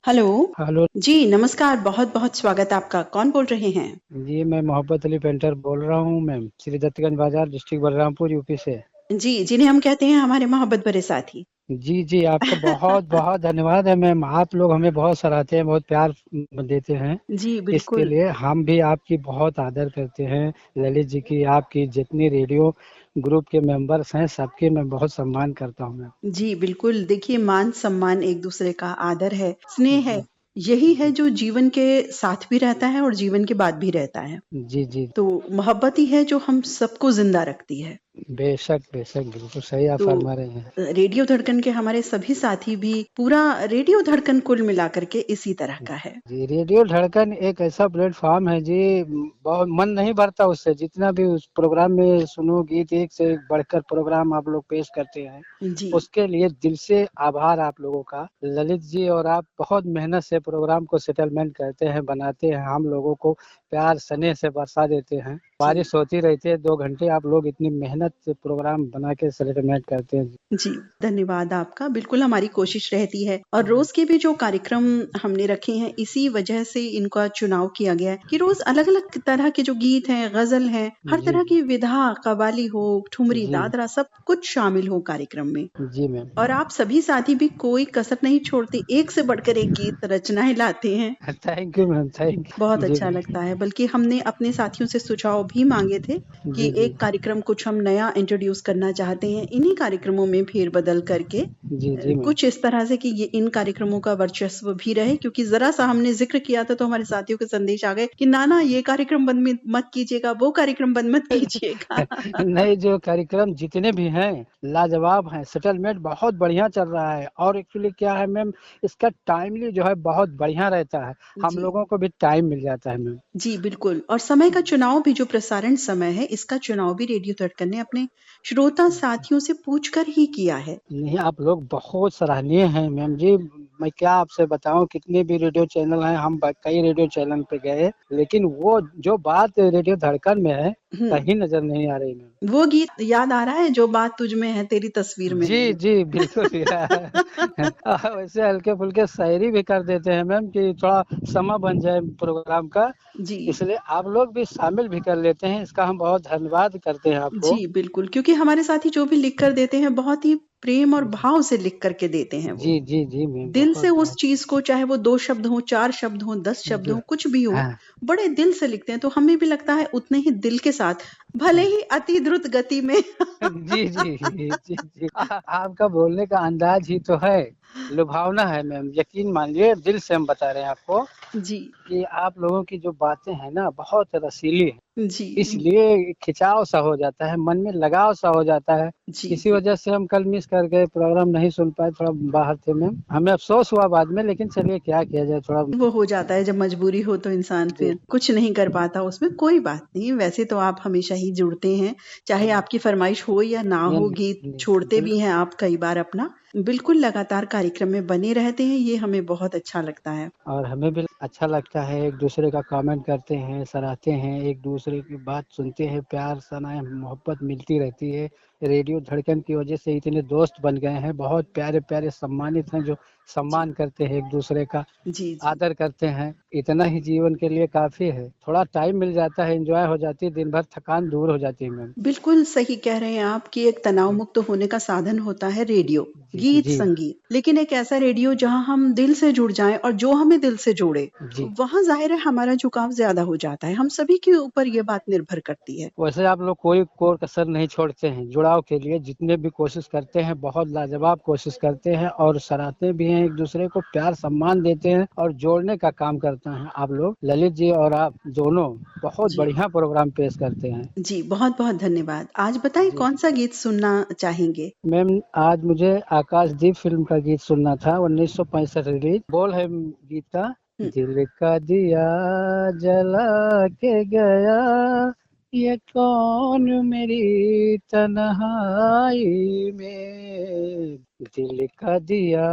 हेलो। हेलो जी नमस्कार, बहुत बहुत स्वागत आपका। कौन बोल रहे हैं? जी, मैं मोहब्बत अली पेंटर बोल रहा हूँ मैम, श्री दत्तगंज बाजार, डिस्ट्रिक्ट बलरामपुर, यूपी से। जी, जिन्हें हम कहते हैं हमारे मोहब्बत भरे साथी। जी जी, आपका बहुत बहुत धन्यवाद है मैम, आप लोग हमें बहुत सराहते हैं, बहुत प्यार देते हैं, जी इसके बिल्कुल। लिए हम भी आपकी बहुत आदर करते हैं। ललित जी की, आपकी जितनी रेडियो ग्रुप के मेंबर्स हैं, सबके मैं बहुत सम्मान करता हूँ मैम। जी बिल्कुल, देखिए मान सम्मान एक दूसरे का आदर है, स्नेह है, यही है जो जीवन के साथ भी रहता है और जीवन के बाद भी रहता है। जी जी, तो मोहब्बत ही है जो हम सबको जिंदा रखती है। बेशक बेशक, बिल्कुल सही आप तो फरमा रहे हैं। रेडियो धड़कन के हमारे सभी साथी भी, पूरा रेडियो धड़कन कुल मिलाकर के इसी तरह का है। जी, रेडियो धड़कन एक ऐसा प्लेटफॉर्म है जी, बहुत मन नहीं भरता उससे, जितना भी उस प्रोग्राम में सुनो, गीत एक से एक बढ़कर प्रोग्राम आप लोग पेश करते हैं, जी उसके लिए दिल से आभार आप लोगों का। ललित जी और आप बहुत मेहनत से प्रोग्राम को सेटलमेंट करते हैं, बनाते हैं, हम लोगों को प्यार स्नेह से बरसा देते हैं। बारिश होती रहती है, 2 घंटे आप लोग इतनी मेहनत मेहनत से प्रोग्राम बना के सेलिब्रेट करते हैं। जी, धन्यवाद आपका। बिल्कुल हमारी कोशिश रहती है और रोज़ के भी जो कार्यक्रम हमने रखे हैं, इसी वजह से इनका चुनाव किया गया है कि रोज़ अलग-अलग तरह के जो गीत हैं, ग़ज़ल हैं, हर जी, तरह की विधा, कव्वाली हो, ठुमरी, जी, दादरा सब कुछ शामिल हो कार्यक्रम में। जी मैम। और आप सभी साथी भी कोई कसर नहीं छोड़ते, एक से बढ़कर एक गीत रचनाएँ लाते हैं। थैंक यू मैम, थैंक बहुत जी अच्छा मैम। लगता है, बल्कि हमने अपने साथियों से सुझाव भी माँगे थे कि जी, जी। एक कार्यक्रम कुछ हम नया इंट्रोड्यूस करना चाहते हैं, इन्हीं कार्यक्रमों में फेर-बदल करके जी, जी मैम। कुछ इस तरह से कि ये इन कार्यक्रमों का वर्चस्व भी रहे क्योंकि ज़रा-सा हमने ज़िक्र किया था तो हमारे साथियों के संदेश आ गए कि ना, ये कार्यक्रम बंद में मत कीजिएगा, वो कार्यक्रम बंद मत कीजिएगा। नहीं, जो कार्यक्रम जितने भी हैं, लाजवाब हैं, सेटलमेंट बहुत बढ़िया चल रहा है और एक्चुअली क्या है मैम, इसका टाइमली जो है बहुत बढ़िया रहता है। हम जी। लोगों को भी टाइम मिल जाता है मैम। जी, बिल्कुल और समय का चुनाव भी जो प्रसारण समय है, इसका चुनाव भी रेडियो धड़कन ने अपने श्रोता साथियों से पूछकर ही किया है। नहीं, आप लोग बहुत सराहनीय हैं मैम जी। मैं क्या आपसे बताऊँ, कितने भी रेडियो चैनल हैं, हम कई रेडियो चैनल पे गए, लेकिन वो जो बात रेडियो धड़कन में है, हुँ, कहीं नज़र नहीं आ रही मैम। वो गीत याद आ रहा है जो बात तुझ में है तेरी तस्वीर में जी, नहीं। जी, बिल्कुल वैसे हल्के-फुल्के शायरी भी कर देते हैं मैम कि थोड़ा समय बन जाए प्रोग्राम का, जी। इसलिए आप लोग भी शामिल भी कर लेते हैं, इसका हम बहुत धन्यवाद करते हैं आपको। जी, बिल्कुल, क्योंकि हमारे साथी जो भी लिख कर देते हैं, बहुत ही प्रेम और भाव से लिख कर के देते हैं वो। जी, जी, जी मैम, दिल से बहुत उस बहुत चीज़ को चाहे वो 2 शब्द हों, 4 शब्द हों, 10 शब्द जी, हों, कुछ भी हो, हाँ। बड़े दिल से लिखते हैं, तो हमें भी लगता है उतने ही दिल के साथ, भले ही अति द्रुत गति में जी, जी, जी, जी। आपका बोलने का अंदाज ही तो है, लुभावना है मैम, यकीन मानिए दिल से हम बता रहे हैं आपको जी, कि आप लोगों की जो बातें हैं ना बहुत रसीली हैं। जी, इसलिए खिंचाव सा हो जाता है, मन में लगाव सा हो जाता है। जी, इसी जी। वजह से हम कल मिस कर गए, प्रोग्राम नहीं सुन पाए, थोड़ा बाहर थे मैम। हमें अफ़सोस हुआ बाद में, लेकिन चलिए क्या किया जाए थोड़ा। वो हो जाता है जब मजबूरी हो तो इंसान जी, फिर कुछ नहीं कर पाता उसमें कोई बात नहीं वैसे तो आप हमेशा ही जुड़ते हैं चाहे आपकी फरमाइश हो या ना हो नहीं, गीत नहीं, छोड़ते भी हैं आप कई बार अपना बिल्कुल लगातार कार्यक्रम में बने रहते हैं ये हमें बहुत अच्छा लगता है और हमें भी अच्छा लगता है, एक-दूसरे का कमेंट करते हैं, सराहते हैं, एक-दूसरे की बात सुनते हैं, प्यार, सनाह, मोहब्बत मिलती रहती है। रेडियो धड़कन की वजह से इतने दोस्त बन गए हैं, बहुत प्यारे-प्यारे सम्मानित हैं जो जी सम्मान करते हैं एक-दूसरे का, जी जी आदर करते हैं। इतना ही जीवन के लिए काफ़ी है। थोड़ा टाइम मिल जाता है, एन्जॉय हो जाती है, दिन भर थकान दूर हो जाती है मैम। बिल्कुल सही कह रहे हैं आप कि एक तनाव मुक्त होने का साधन होता है रेडियो जी, गीत जी, संगीत लेकिन एक ऐसा रेडियो जहां हम दिल से जुड़ जाएं और जो हमें दिल से जोड़े जी। वहां जाहिर है हमारा झुकाव ज्यादा हो जाता है हम सभी के ऊपर ये बात निर्भर करती है वैसे आप लोग कोई कोर कसर नहीं छोड़ते हैं, जुड़ाव के लिए जितने भी कोशिश करते हैं, बहुत लाजवाब कोशिश करते हैं और सराहते भी हैं, एक-दूसरे को प्यार सम्मान देते हैं और जोड़ने का काम करते हैं आप लोग। ललित जी और आप दोनों बहुत जी बढ़िया प्रोग्राम पेश करते हैं। जी बहुत-बहुत धन्यवाद। आज बताइए जी। कौन-सा गीत सुनना चाहेंगे? मैम, आज मुझे आकाशदीप फ़िल्म का गीत सुनना था, 1965 रिलीज़। बोल है गीत का, हुँ, दिल का दिया जला के गया, ये कौन मेरी तन्हाई में। दिल का दिया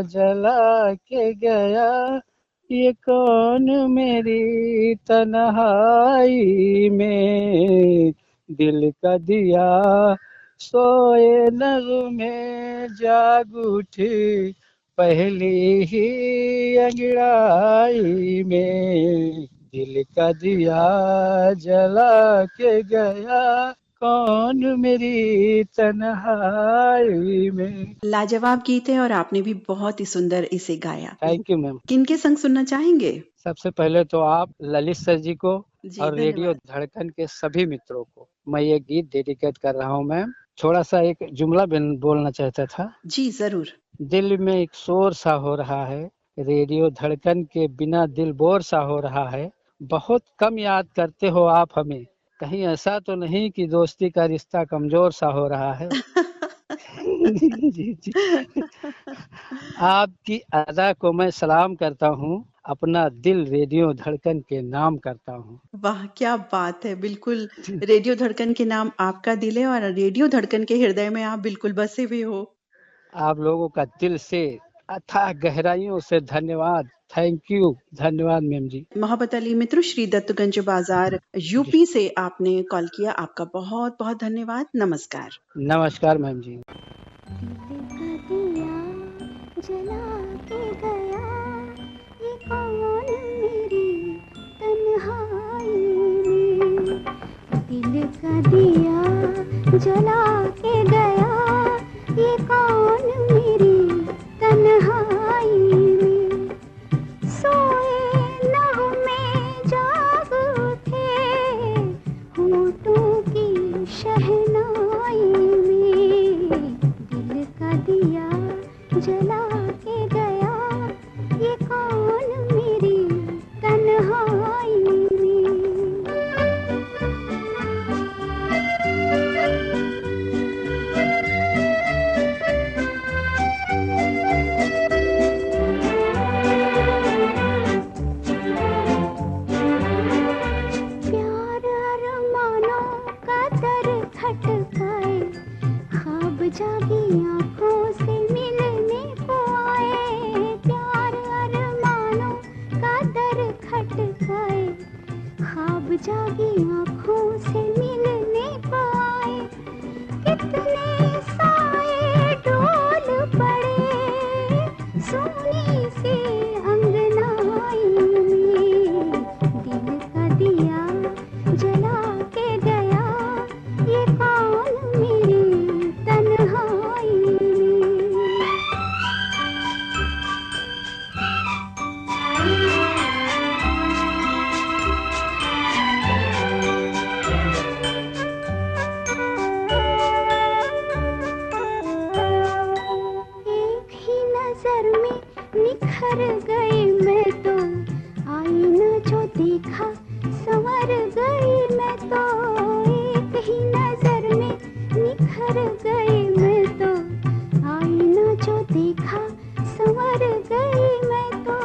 जला के गया, ये कौन मेरी तन्हाई में। दिल का दिया सोए नग़्मे जाग उठी, पहली ही अंगड़ाई में। दिल का दिया जला के गया, कौन मेरी तन्हाई में। लाजवाब गीत है और आपने भी बहुत ही सुंदर इसे गाया। Thank you ma'am. किनके संग सुनना चाहेंगे? सबसे पहले तो आप ललित सर जी को जी, और रेडियो धन्यवाद। धड़कन के सभी मित्रों को मैं ये गीत डेडिकेट कर रहा हूँ मैम। थोड़ा-सा एक जुमला बोलना चाहता था। जी, ज़रूर। दिल में एक शोर सा हो रहा है, रेडियो धड़कन के बिना दिल बोर सा हो रहा है। बहुत कम याद करते हो आप हमें, कहीं ऐसा तो नहीं कि दोस्ती का रिश्ता कमज़ोर सा हो रहा है? जी, जी। आपकी अदा को मैं सलाम करता हूँ, अपना दिल रेडियो धड़कन के नाम करता हूँ। वाह! क्या बात है। बिल्कुल रेडियो धड़कन के नाम आपका दिल है और रेडियो धड़कन के हृदय में आप बिल्कुल बसे हुए हो। आप लोगों का दिल से अथाह गहराइयों से धन्यवाद। थैंक यू, धन्यवाद मैम जी। मोहब्बत अली मित्र श्री दत्तगंज बाजार यूपी से आपने कॉल किया, आपका बहुत बहुत धन्यवाद। नमस्कार। नमस्कार मैम जी। दिल का दिया जला के गया, ये कौन मेरी तन्हाई में। दिल का दिया जला के गया, ये कौन मेरी तन्हाई में। सोए लहू में जाग उठे, होठों की शहनाई में। दिल का दिया जला के गया, ये कौन मेरी तन्हाई में। प्यार अरमानों का दर खटकाए, ख्वाब जागी आँखों से मिलने को आए। प्यार अरमानों का दर खटकाए, ख्वाब जागी आँखों से मिलने को आए। कितने साए डोल पड़े सोनी सी अंगनाई में। दिल का दिया जला के गया, ये कौन मेरी तन्हाई में। एक ही नजर में निखर गई मैं तो, आईना जो देखा संवर गई मैं तो। एक ही नजर में निखर गई मैं तो, आईना जो देखा संवर गई मैं तो।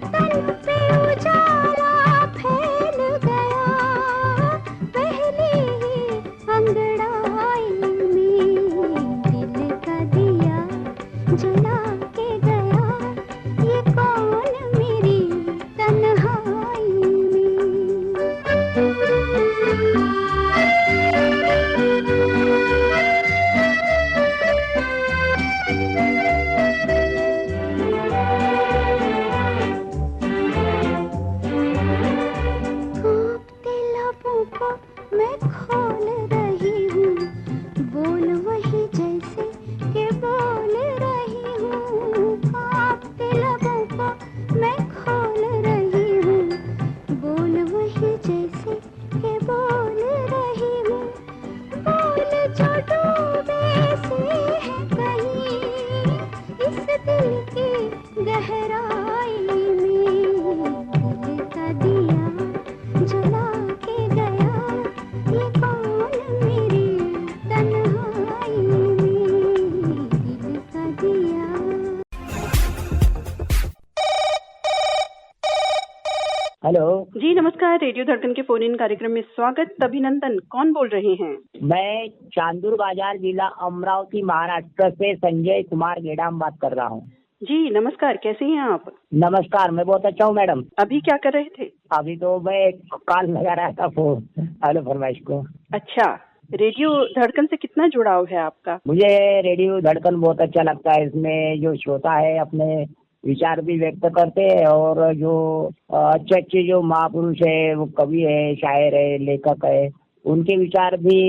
तन पे उजाला फैल गया, पहली ही अंगड़ाई में। दिल का दिया जला के गया, ये कौन मेरी तन्हाई में। कांपते लबों को मैं खोल रही हूँ, बोल वही जैसे के बोल रही हूँ। कांपते लबों को मैं खोल रही हूँ, बोल वही जैसे के बोल रही हूँ। बोल जो डूबे से है कहीं इस दिल की गहराई में। दिल का दिया जला के गया, ये कौन मेरी तन्हाई में। दिल का दिया। हेलो, जी नमस्कार, रेडियो धड़कन के फोन इन कार्यक्रम में स्वागत। अभिनंदन, कौन बोल रहे हैं? मैं चांदूर बाजार जिला अमरावती महाराष्ट्र से संजय कुमार गेडाम बात कर रहा हूँ। जी नमस्कार, कैसे हैं आप? नमस्कार, मैं बहुत अच्छा हूँ मैडम। अभी क्या कर रहे थे? अभी तो मैं कॉल लगा रहा था फोन हेलो फरमाइश को। अच्छा, रेडियो धड़कन से कितना जुड़ाव है आपका? मुझे रेडियो धड़कन बहुत अच्छा लगता है। इसमें जो श्रोता है अपने विचार भी व्यक्त करते हैं, और जो अच्छे अच्छे जो महापुरुष है, वो कवि है, शायर है, लेखक है, उनके विचार भी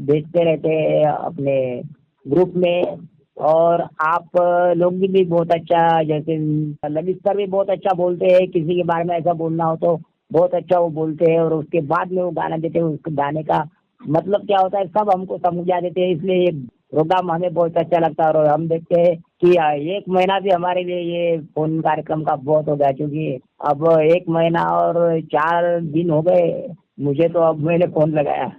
भेजते रहते हैं अपने ग्रुप में। और आप लोग भी बहुत अच्छा, जैसे ललित सर भी बहुत अच्छा बोलते हैं। किसी के बारे में ऐसा बोलना हो तो बहुत अच्छा वो बोलते हैं, और उसके बाद में वो गाना देते हैं। उस गाने का मतलब क्या होता है सब हमको समझा देते हैं। इसलिए ये प्रोग्राम हमें बहुत अच्छा लगता है। और हम देखते हैं कि 1 महीना भी हमारे लिए ये फोन कार्यक्रम का बहुत हो गया, क्योंकि अब 1 महीना और 4 दिन हो गए मुझे, तो अब मैंने फोन लगाया।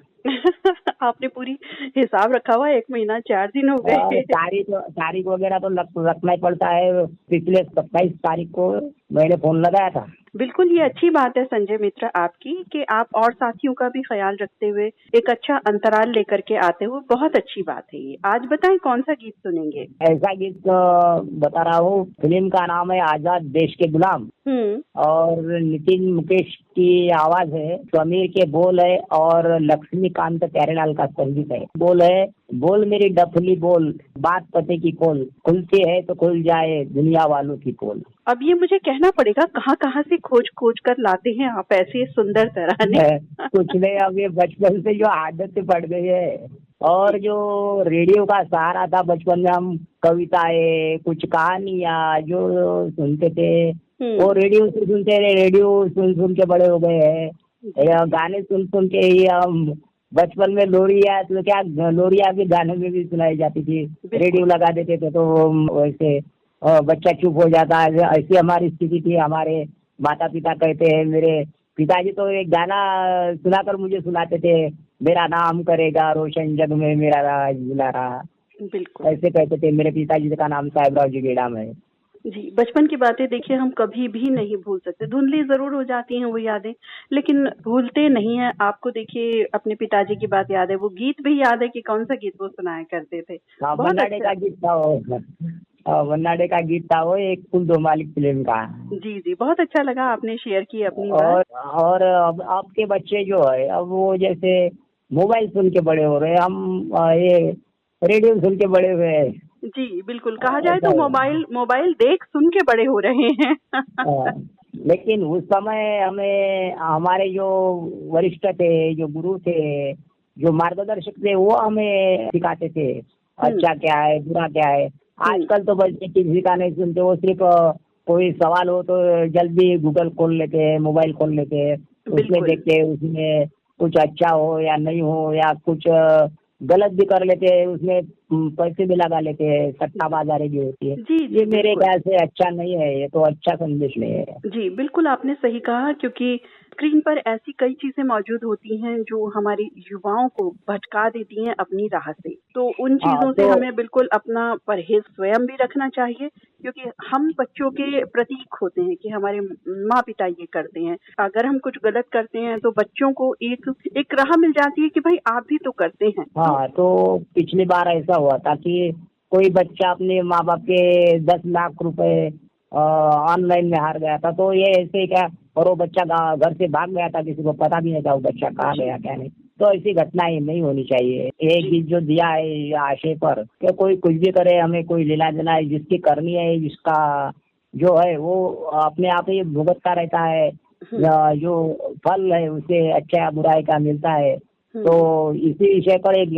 आपने पूरी हिसाब रखा हुआ, 1 महीना 4 दिन हो गए। तारीख वगैरह तो रखना ही पड़ता है। पिछले 27 तारीख को मैंने फोन लगाया था। बिल्कुल, ये अच्छी बात है संजय मित्र आपकी कि आप और साथियों का भी ख्याल रखते हुए एक अच्छा अंतराल लेकर के आते हो, बहुत अच्छी बात है ये। आज बताएं कौन सा गीत सुनेंगे? ऐसा गीत बता रहा हूँ, फिल्म का नाम है आजाद देश के गुलाम और नितिन मुकेश की आवाज है, समीर के बोल है और लक्ष्मीकांत प्यारेलाल का संगीत है। बोल है, बोल मेरी डफली बोल, बात पते की खोल, खुलती है तो खुल जाए दुनिया वालों की पोल। अब ये मुझे कहना पड़ेगा, कहाँ से खोज कर लाते हैं आप ऐसे सुंदर तराने? कुछ नहीं, अब ये बचपन से जो आदत से पड़ गई है और जो रेडियो का सहारा था बचपन में, हम कविताएं, कुछ कहानियां जो सुनते थे वो रेडियो से सुनते रहे, रेडियो सुन के बड़े हो गए हैं। गाने सुन के ही हम बचपन में लोरिया, तो क्या लोरिया भी गाने में भी सुनाई जाती थी, रेडियो लगा देते थे तो वैसे बच्चा चुप हो जाता है। ऐसी हमारी स्थिति थी। हमारे माता पिता कहते हैं, मेरे पिताजी तो एक गाना सुनाकर मुझे सुनाते थे, मेरा नाम करेगा रोशन जग में मेरा राज दुलारा। बिल्कुल ऐसे कहते थे। मेरे पिताजी का नाम साहेबराव जी गेडाम है। जी, बचपन की बातें देखिए हम कभी भी नहीं भूल सकते। धुंधली जरूर हो जाती हैं वो यादें, लेकिन भूलते नहीं हैं। आपको देखिए अपने पिताजी की बात याद है, वो गीत भी याद है कि कौन सा गीत वो सुनाया करते थे। बहुत वन्नाडे अच्छा। का गीत था वो, वन्नाडे का गीत था वो, एक कुल दो मालिक फिल्म का। जी, बहुत अच्छा लगा आपने शेयर की अपनी और बात। और अब आपके बच्चे जो है, अब वो जैसे मोबाइल सुन के बड़े हो रहे हैं, हम ये रेडियो सुन के बड़े हुए हैं। जी बिल्कुल, कहा जाए तो मोबाइल देख सुन के बड़े हो रहे हैं। लेकिन उस समय हमें हमारे जो वरिष्ठ थे, जो गुरु थे, जो मार्गदर्शक थे, वो हमें सिखाते थे अच्छा क्या है, बुरा क्या है। आजकल तो बच्चे किसी का नहीं सुनते, वो सिर्फ कोई सवाल हो तो जल्दी गूगल खोल लेते हैं, मोबाइल खोल लेते हैं, उसमें देखते हैं, उसमें कुछ अच्छा हो या नहीं हो या कुछ गलत भी कर लेते हैं, उसमें पैसे भी लगा लेते हैं, सट्टाबाजारी भी होती है। जी, ये मेरे ख्याल से अच्छा नहीं है, ये तो अच्छा संदेश नहीं है। जी बिल्कुल आपने सही कहा, क्योंकि स्क्रीन पर ऐसी कई चीजें मौजूद होती हैं जो हमारी युवाओं को भटका देती हैं अपनी राह से। तो उन चीजों से हमें बिल्कुल अपना परहेज स्वयं भी रखना चाहिए, क्योंकि हम बच्चों के प्रतीक होते हैं कि हमारे माँ पिता ये करते हैं। अगर हम कुछ गलत करते हैं तो बच्चों को एक राह मिल जाती है कि भाई आप भी तो करते हैं। हाँ, तो पिछली बार ऐसा हुआ था कि कोई बच्चा अपने माँ बाप के 10 लाख रुपए ऑनलाइन में हार गया था। तो ये ऐसे क्या, और वो बच्चा घर से भाग गया था, किसी को पता भी नहीं था वो बच्चा कहाँ गया क्या नहीं। तो ऐसी घटनाएं नहीं होनी चाहिए। एक गीत जो दिया है ये आशय पर कि कोई कुछ भी करे, हमें कोई लेना देना है, जिसकी करनी है, जिसका जो है वो अपने आप ही भुगतता रहता है, जो फल है उसे अच्छा या बुराई का मिलता है। तो इसी विषय पर एक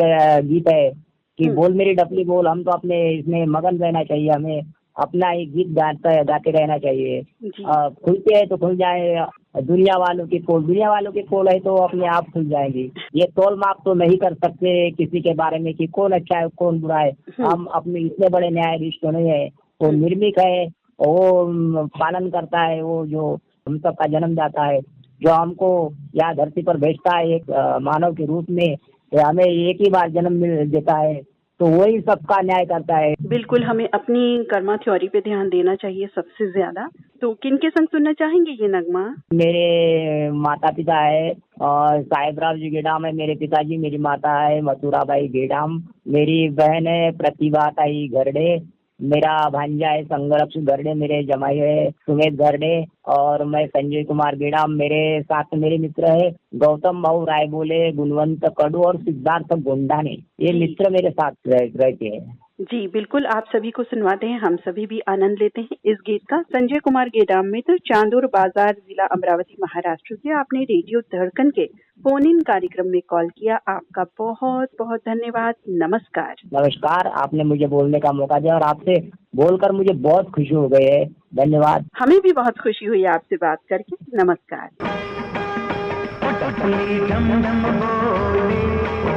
गीत है कि बोल मेरी डफली बोल, हम तो अपने इसमें मगन रहना चाहिए, हमें अपना एक गीत गाते रहना चाहिए। खुलते हैं तो खुल जाए दुनिया वालों की पोल, दुनिया वालों की पोल है तो अपने आप खुल जाएंगी। ये तोल माप तो नहीं कर सकते किसी के बारे में कि कौन अच्छा है कौन बुरा है। हम अपने इतने बड़े न्यायाधीश तो नहीं है, वो निर्मिक है, वो पालन करता है, वो जो हम सबका जन्मदाता है, जो हमको यहाँ धरती पर भेजता है एक मानव के रूप में, हमें एक ही बार जन्म मिल देता है, तो वही सबका न्याय करता है। बिल्कुल, हमें अपनी कर्मा थ्योरी पे ध्यान देना चाहिए सबसे ज्यादा। तो किनके संग सुनना चाहेंगे ये नगमा? मेरे माता पिता है और साहेबराव जी गेडाम है मेरे पिताजी, मेरी माता है मथुराबाई गेडाम, मेरी बहन है प्रतिभा ताई घरडे, मेरा भांजा है संगरक्ष घरडे, मेरे जमाई है सुमेध घरडे, और मैं संजय कुमार गेडाम। मेरे साथ मेरे मित्र है गौतम भाऊ रायबोले, गुणवंत कडू और सिद्धार्थ गोंडाने। ये मित्र मेरे साथ रहते हैं। जी बिल्कुल, आप सभी को सुनवाते हैं, हम सभी भी आनंद लेते हैं इस गीत का। संजय कुमार गेडाम मित्र, चांदूर बाजार, जिला अमरावती, महाराष्ट्र से आपने रेडियो धड़कन के फोन इन कार्यक्रम में कॉल किया, आपका बहुत बहुत धन्यवाद। नमस्कार। नमस्कार, आपने मुझे बोलने का मौका दिया और आपसे बोलकर मुझे बहुत खुशी हो गई है। धन्यवाद। हमें भी बहुत खुशी हुई आपसे बात करके। नमस्कार।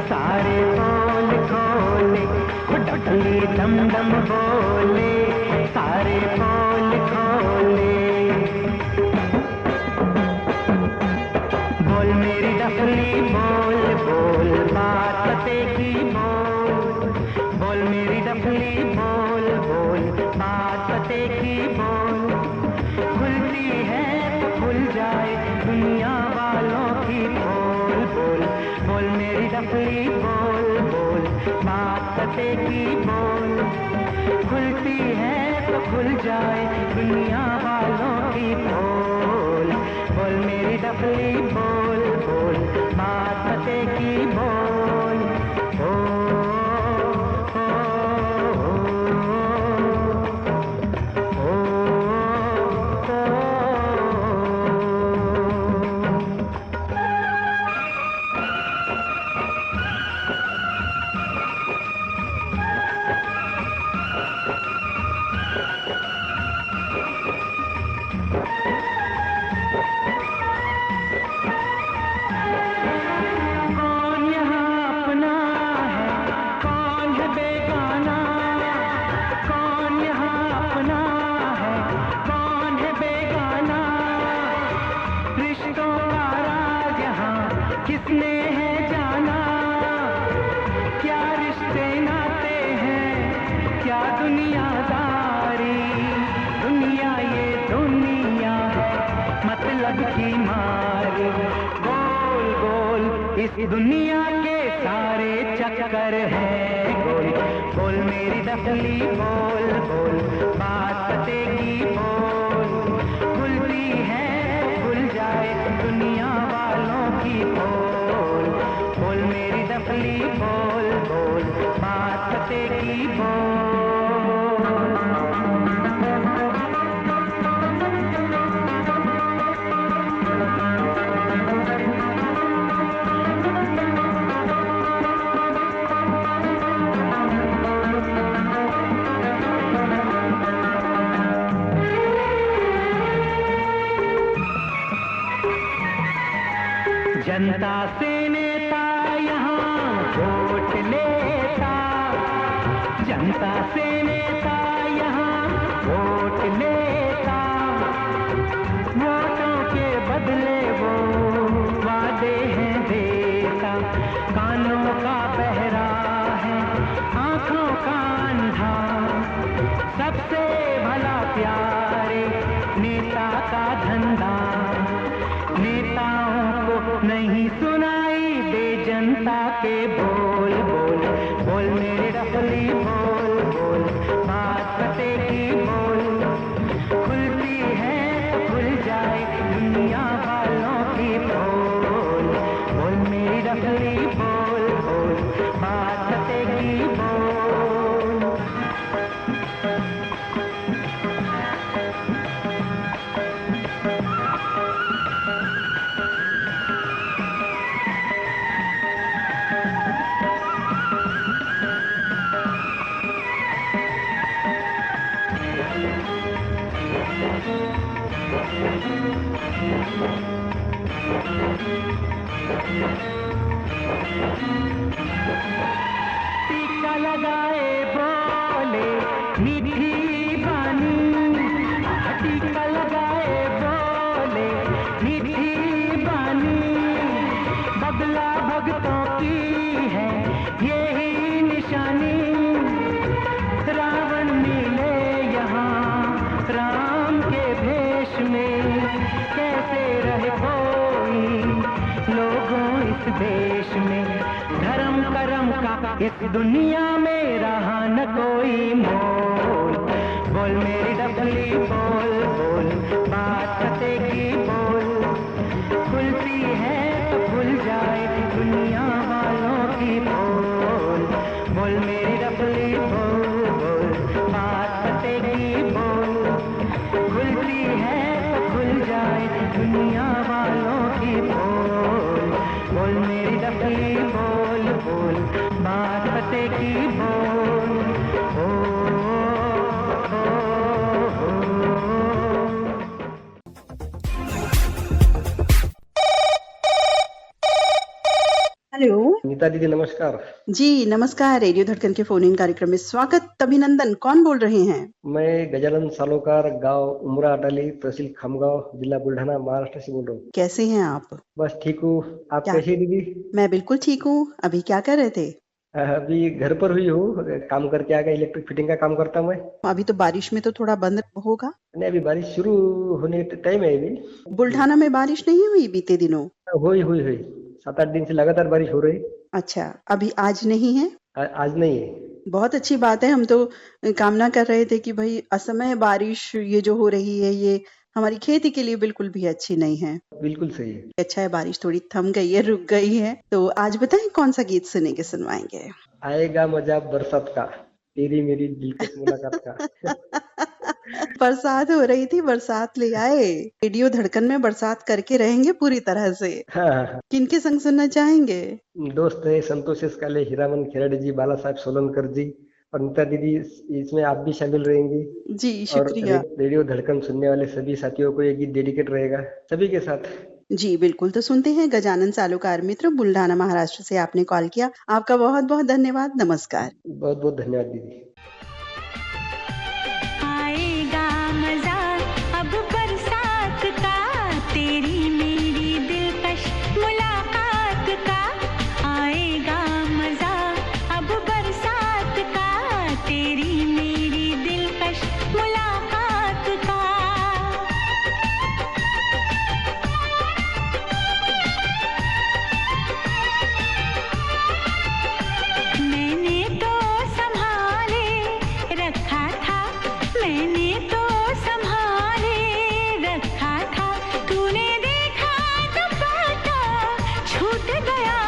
सारे पोल खोले, डम डम बोले, सारे पोल खोले। बोल मेरी डफली बोल, बोल बात पते की बोल, बोल मेरी डफली बोल, बोल बात पते की बोल, खुल डफली बोल बोल बात पते की बोल, खुलती है तो खुल जाए दुनिया वालों की पोल। बोल मेरी डफली बोल बोल बात पते की बोल। ओ, ओ, ओ, ओ, कौन यहाँ अपना है कौन है बेगाना, कौन यहाँ अपना है कौन है बेगाना, रिश्तों का राज यहाँ किसने है जाना, क्या रिश्ते नाते हैं क्या दुनियादारी, दुनिया ये दुनिया है मतलब की मारी, गोल गोल इस दुनिया के सारे चक्कर हैं गोल। बोल मेरी डफली बोल बोल बात पते की बोल, खुलती है खुल जाए दुनिया वालों की पोल। बोल मेरी डफली बोल बोल बात पते की बोल। जनता से नेता यहाँ वोट लेता, जनता से नेता यहाँ वोट लेता, वोटों के बदले वो वादे हैं देता, कानों का बहरा है आंखों का अंधा, सबसे भला प्यारे नेता का धंधा, नेताओं को नहीं सुनाई दे जनता के बोल बोल। बोल मेरे डफली बोल बोल बात पते की बोल, खुलती है तो खुल जाए दुनिया वालों की पोल। बोल मेरी डफली बोल बोल बात पते की बोल। टीका लगाए बोले मीठी बानी, टीका लगाए बोले मीठी बानी, बदला भक्तों की है यही निशानी, रावण मिले यहाँ राम के भेष में, कैसे रहे कोई लोगों इस देश में, धर्म करम का इस दुनिया में रहा न कोई मोल। बोल मेरी डफली बोल बोल बात पते की बोल, खुलती है तो खुल जाए दुनिया वालों की पोल। बोल मेरी डफली बोल बोल बात पते की बोल, खुलती है तो खुल जाए दुनिया वालों की पोल। बोल मेरी डफली बोल बोल बात पते की बोल। ओ, ओ, ओ, ओ। हेलो नीता दीदी नमस्कार। जी, नमस्कार। रेडियो धड़कन के फोन इन कार्यक्रम में स्वागत। अभिनंदन। कौन बोल रहे हैं? मैं गजानन सालोकार, गांव उमरा अटाली, तहसील खामगांव, जिला बुल्ढाना, महाराष्ट्र से बोल रहा हूँ। कैसे हैं आप? बस ठीक हूँ। आप क्या? कैसी हैं दीदी? मैं बिल्कुल ठीक हूँ। अभी क्या कर रहे थे? अभी घर पर हुई हूँ, काम करके आ गया। इलेक्ट्रिक फिटिंग का काम करता हूँ मैं। अभी तो बारिश में तो थोड़ा बंद होगा। नहीं, अभी बारिश शुरू होने टाइम है अभी। बुल्ढाना में बारिश नहीं हुई बीते दिनों? हुई 7-8 दिन से लगातार बारिश हो रही। अच्छा, अभी आज नहीं है? आज नहीं है। बहुत अच्छी बात है। हम तो कामना कर रहे थे कि भई असमय बारिश ये जो हो रही है, ये हमारी खेती के लिए बिल्कुल भी अच्छी नहीं है। बिल्कुल सही है। अच्छा है बारिश थोड़ी थम गई है, रुक गई है। तो आज बताएं कौन सा गीत सुनवाएंगे? आएगा मजा बरसात का, तेरी मेरी दिलकश मुलाकात का। बरसात हो रही थी, बरसात ले आए। रेडियो धड़कन में बरसात करके रहेंगे पूरी तरह से। हाँ, किनके संग सुनना चाहेंगे? दोस्त है संतोष काले, हीरामन खेराडे जी, बाला साहब सोलनकर जी और नीता दीदी, इसमें आप भी शामिल रहेंगी। जी और शुक्रिया। रेडियो धड़कन सुनने वाले सभी साथियों को ये गीत डेडिकेट रहेगा सभी के साथ। जी बिल्कुल, तो सुनते हैं गजानन सालोकार मित्र, बुल्ढाना महाराष्ट्र से आपने कॉल किया। आपका बहुत बहुत धन्यवाद। नमस्कार। बहुत बहुत धन्यवाद दीदी। आएगा मजा अब बरसात का, तेरी मेरी दिलकश मुलाकात का। आएगा मजा अब बरसात का, तेरी मेरी दिलकश मुलाकात का। मैंने तो संभाले रखा था, मैंने तो संभाले रखा था, तूने देखा दुपट्टा छूट गया।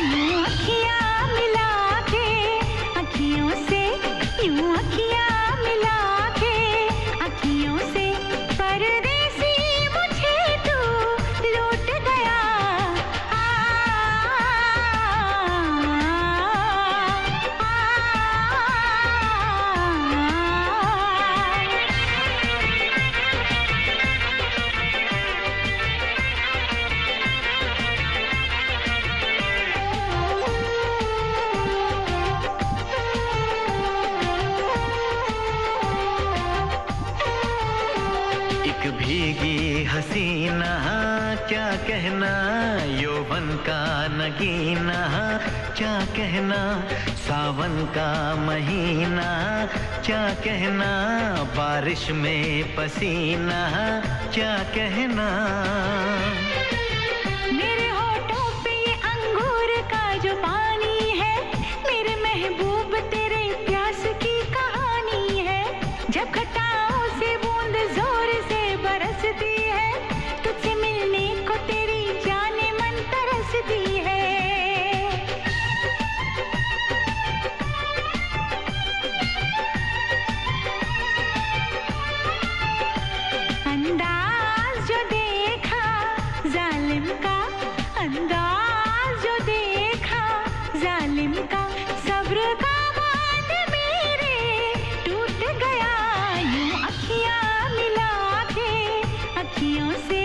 यूं अखियां मिला के, अखियों से यूं अखियां मिला के, अखियों से परदेसी मुझे तू लूट गया। एक भीगी हसीना क्या कहना, यौवन का नगीना क्या कहना, सावन का महीना क्या कहना, बारिश में पसीना क्या कहना। मेरे होठों पे ये अंगूर का जो पानी है, मेरे महबूब तेरे प्यास की कहानी है। जब खटाओं से बूंद जोर से बरसती है, तुझसे मिलने को तेरी जाने मन तरसती है। अंदाज जो देखा जालिम का, अंदाज जो देखा जालिम का, सब्र का बांध मेरे टूट गया। यूं अखियां मिला के, अखियों से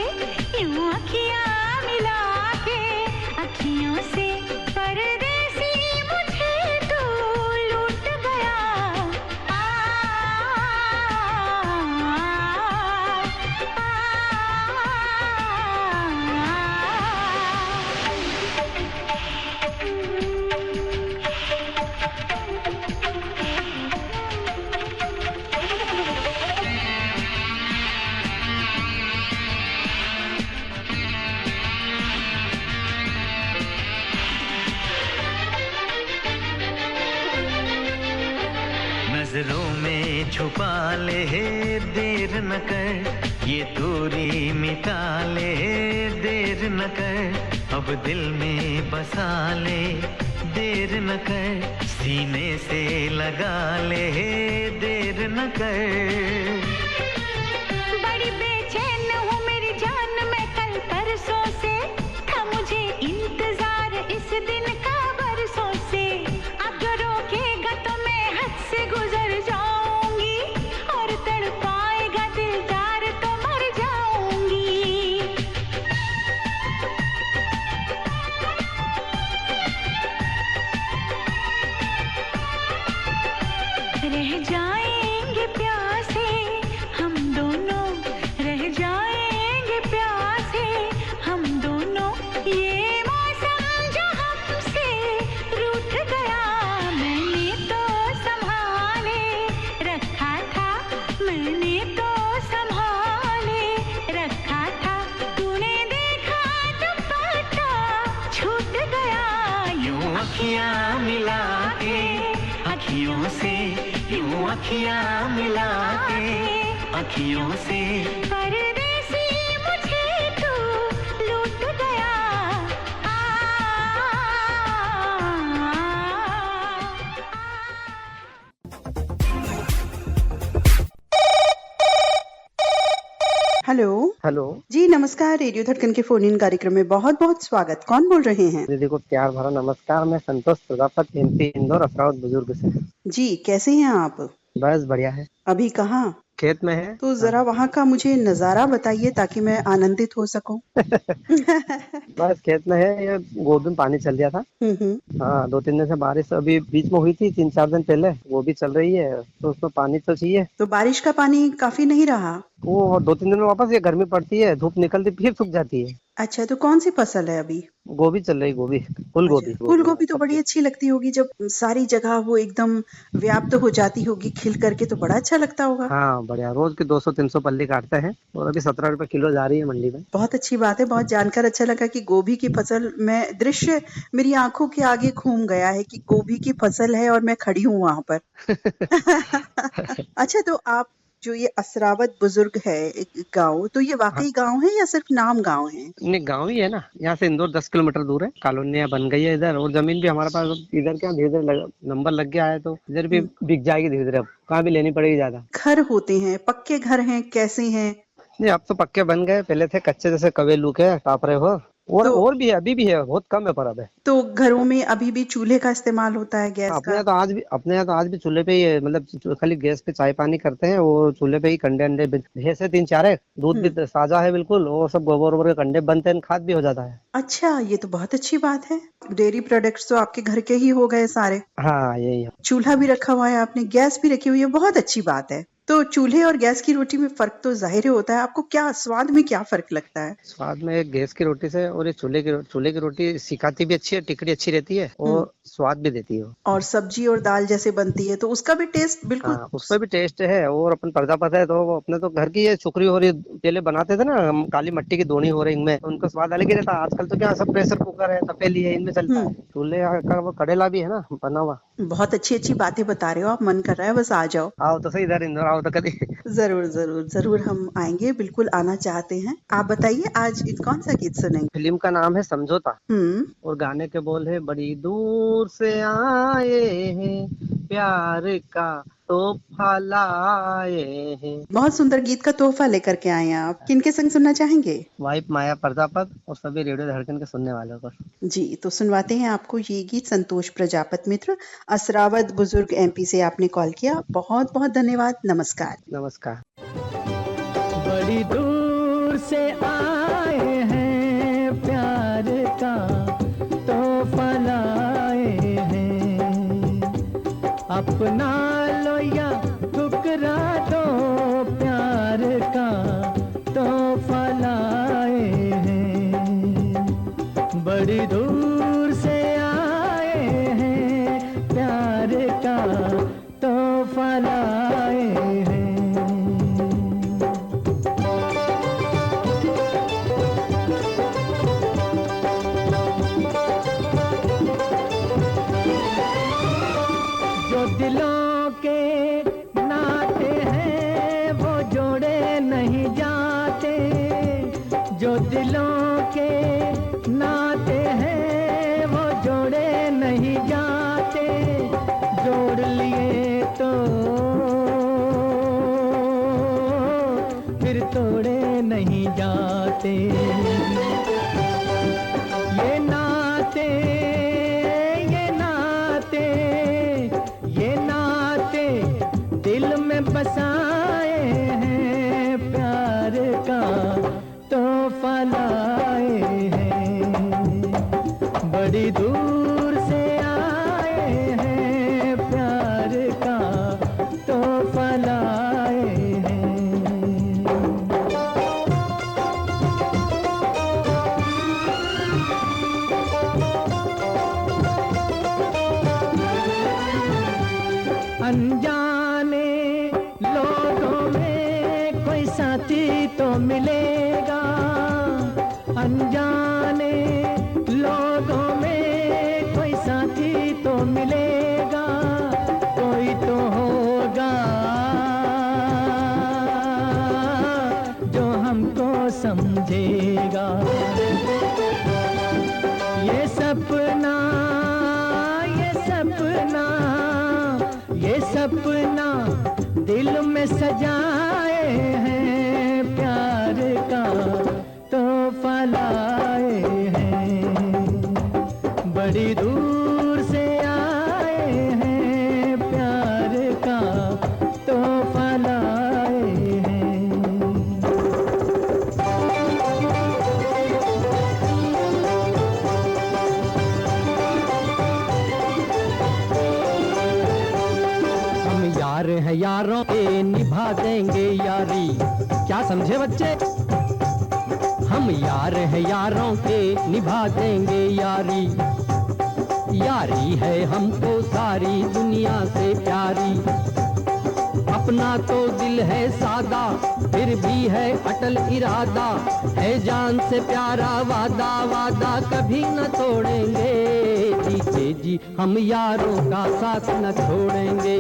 यूं अखियां मिला के, अखियों से परदेसी मुझे तू लूट गया। नजरों में छुपा ले देर न कर, ये दूरी मिटा ले देर न कर, अब दिल में बसा ले देर न कर, सीने से लगा ले देर न कर। बड़ी बेचैन हूँ मेरी जान, मैं कल परसों से, था मुझे इंतजार इस दिन का बरसों से। अगर रोकेगा तो मैं हद से गुजर जाऊंगी, और तड़पाएगा दिलदार तो मर जाऊंगी। रह जाएंगे प्यासे हम दोनों, रह जाएंगे प्यासे हम दोनों, ये मौसम जो हमसे रूठ गया। मैंने तो संभाले रखा था, मैंने तो संभाले रखा था, तूने देखा दुपट्टा छूट गया। यूं अखियां मिला के, अखियों से यूं अखियां मिला के, अखियों से परदेसी मुझे तू लूट गया। हेलो। हेलो जी नमस्कार, रेडियो धड़कन के फोन इन कार्यक्रम में बहुत बहुत स्वागत। कौन बोल रहे हैं? दीदी को प्यार भरा नमस्कार। मैं संतोष प्रजापत, MP इंदौर, असरावत बुजुर्ग से। जी कैसे हैं आप? बस बढ़िया है। अभी कहाँ? खेत में है। तो जरा वहाँ का मुझे नजारा बताइए ताकि मैं आनंदित हो सकूं। बस खेत में है। ये गोभी में पानी चल गया था। हाँ, 2-3 दिन से बारिश अभी बीच में हुई थी, 3-4 दिन पहले, वो भी चल रही है, तो उसमें पानी तो चाहिए। तो बारिश का पानी काफी नहीं रहा? वो 2-3 दिन में वापस ये गर्मी पड़ती है, धूप निकलती फिर सूख जाती है। अच्छा, तो कौन सी फसल है अभी? गोभी चल रही, गोभी, फूल गोभी। फूल गोभी तो बड़ी अच्छी लगती होगी, जब सारी जगह वो एकदम व्याप्त हो जाती होगी खिल करके, तो बड़ा अच्छा लगता होगा। हाँ बढ़िया, रोज की 200-300 पल्ली काटते हैं और अभी 17 रुपए किलो जा रही है मंडी में। बहुत अच्छी बात है, बहुत जानकर अच्छा लगा कि गोभी की फसल में दृश्य मेरी आंखों के आगे घूम गया है कि गोभी की फसल है और मैं खड़ी हूँ वहां पर। अच्छा, तो आप जो ये असरावत बुजुर्ग है एक गांव, तो ये वाकई गांव है या सिर्फ नाम गांव है? नहीं, गांव ही है ना, यहाँ से इंदौर 10 किलोमीटर दूर है। कॉलोनियां बन गई है इधर, और जमीन भी हमारे पास इधर क्या धीरे धीरे नंबर लग गया है, तो इधर भी बिक जाएगी धीरे धीरे। अब कहाँ भी लेनी पड़ेगी ज्यादा। घर होते हैं, पक्के घर हैं, कैसे हैं? नहीं, अब तो पक्के बन गए, पहले थे कच्चे, जैसे कवेलू के टापरे हो। और भी है, अभी भी है, बहुत कम है पर अब है। तो घरों में अभी भी चूल्हे का इस्तेमाल होता है, गैस अपने का? अपने यहाँ तो आज भी चूल्हे पे ही है, मतलब खाली गैस पे चाय पानी करते हैं, वो चूल्हे पे ही कंडे अंडे भैंस है 3-4 है, दूध भी ताजा है बिल्कुल, और सब गोबर वोबर के कंडे बनते हैं, खाद भी हो जाता है। अच्छा, ये तो बहुत अच्छी बात है। डेयरी प्रोडक्ट्स तो आपके घर के ही हो गए सारे। हाँ यही है। चूल्हा भी रखा हुआ है आपने, गैस भी रखी हुई है, बहुत अच्छी बात है। तो चूल्हे और गैस की रोटी में फर्क तो जाहिर होता है, आपको क्या स्वाद में क्या फर्क लगता है? स्वाद में एक गैस की रोटी से और ये चूल्हे की रोटी सिकाती भी अच्छी है, टिकड़ी अच्छी रहती है और स्वाद भी देती है। और सब्जी और दाल जैसे बनती है तो उसका भी टेस्ट बिल्कुल। हाँ, उसका भी टेस्ट है। और अपन प्रजापत है तो वो अपने तो घर की ये सुखरी हो रही, पहले बनाते थे ना हम, काली मट्टी की दोनी हो रही, इनमें उनका स्वाद अलग ही रहता। आजकल तो क्या सब प्रेशर कुकर है, तपेली है, इनमें चलता है। चूल्हे का वो कड़ेला भी है ना बना हुआ। बहुत अच्छी अच्छी बातें बता रहे हो आप, मन कर रहा है बस आ जाओ। आओ तो सही, इधर इंदौर आओ तो कभी। जरूर जरूर जरूर हम आएंगे, बिल्कुल आना चाहते हैं। आप बताइए आज कौन सा गीत सुनेंगे? फिल्म का नाम है समझौता, और गाने के बोल है, बड़ी दूर से आए हैं प्यार का तोहफा लाए हैं। बहुत सुंदर गीत का तोहफा लेकर के आए हैं आप। किनके संग सुनना चाहेंगे? वाइफ माया प्रजापत और सभी रेडियो धड़कन के सुनने वालों को। जी, तो सुनवाते हैं आपको ये गीत। संतोष प्रजापत मित्र, असरावत बुजुर्ग MP से आपने कॉल किया, बहुत बहुत धन्यवाद। नमस्कार। नमस्कार। बड़ी दूर से आए हैं प्यार का तोहफा लाए हैं, अपना लो या ठुकरा दो, प्यार का तोहफा लाए हैं। बड़ी दूर से आए हैं प्यार का तोहफा लाए हैं। जो दिलों के नाते हैं वो जोड़े नहीं जाते, जो दिलों के नाते हैं वो जोड़े नहीं जाते, जोड़ लिए तो फिर तोड़े नहीं जाते। ये नाते दिल में बसाए हैं, प्यार का तोहफा लाए हैं। बड़ी दूर से आए हैं प्यार का तोहफा लाए हैं। अनजाने लोगों में कोई साथी तो मिलेगा, अनजाने लोगों में कोई साथी सपना ये सपना ये सपना दिल में सजाए हैं, प्यार का तोहफा लाए हैं, बड़ी दूर से आए हैं, प्यार का तोहफा लाए हैं। हम यार हैं, यारों पे निभा देंगे यारी, क्या समझे बच्चे? हम यार हैं, यारों के निभा देंगे यारी, यारी है हमको सारी दुनिया से प्यारी। अपना तो दिल है सादा, फिर भी है अटल इरादा, है जान से प्यारा वादा, वादा कभी न तोड़ेंगे। जीते जी हम यारों का साथ न छोड़ेंगे,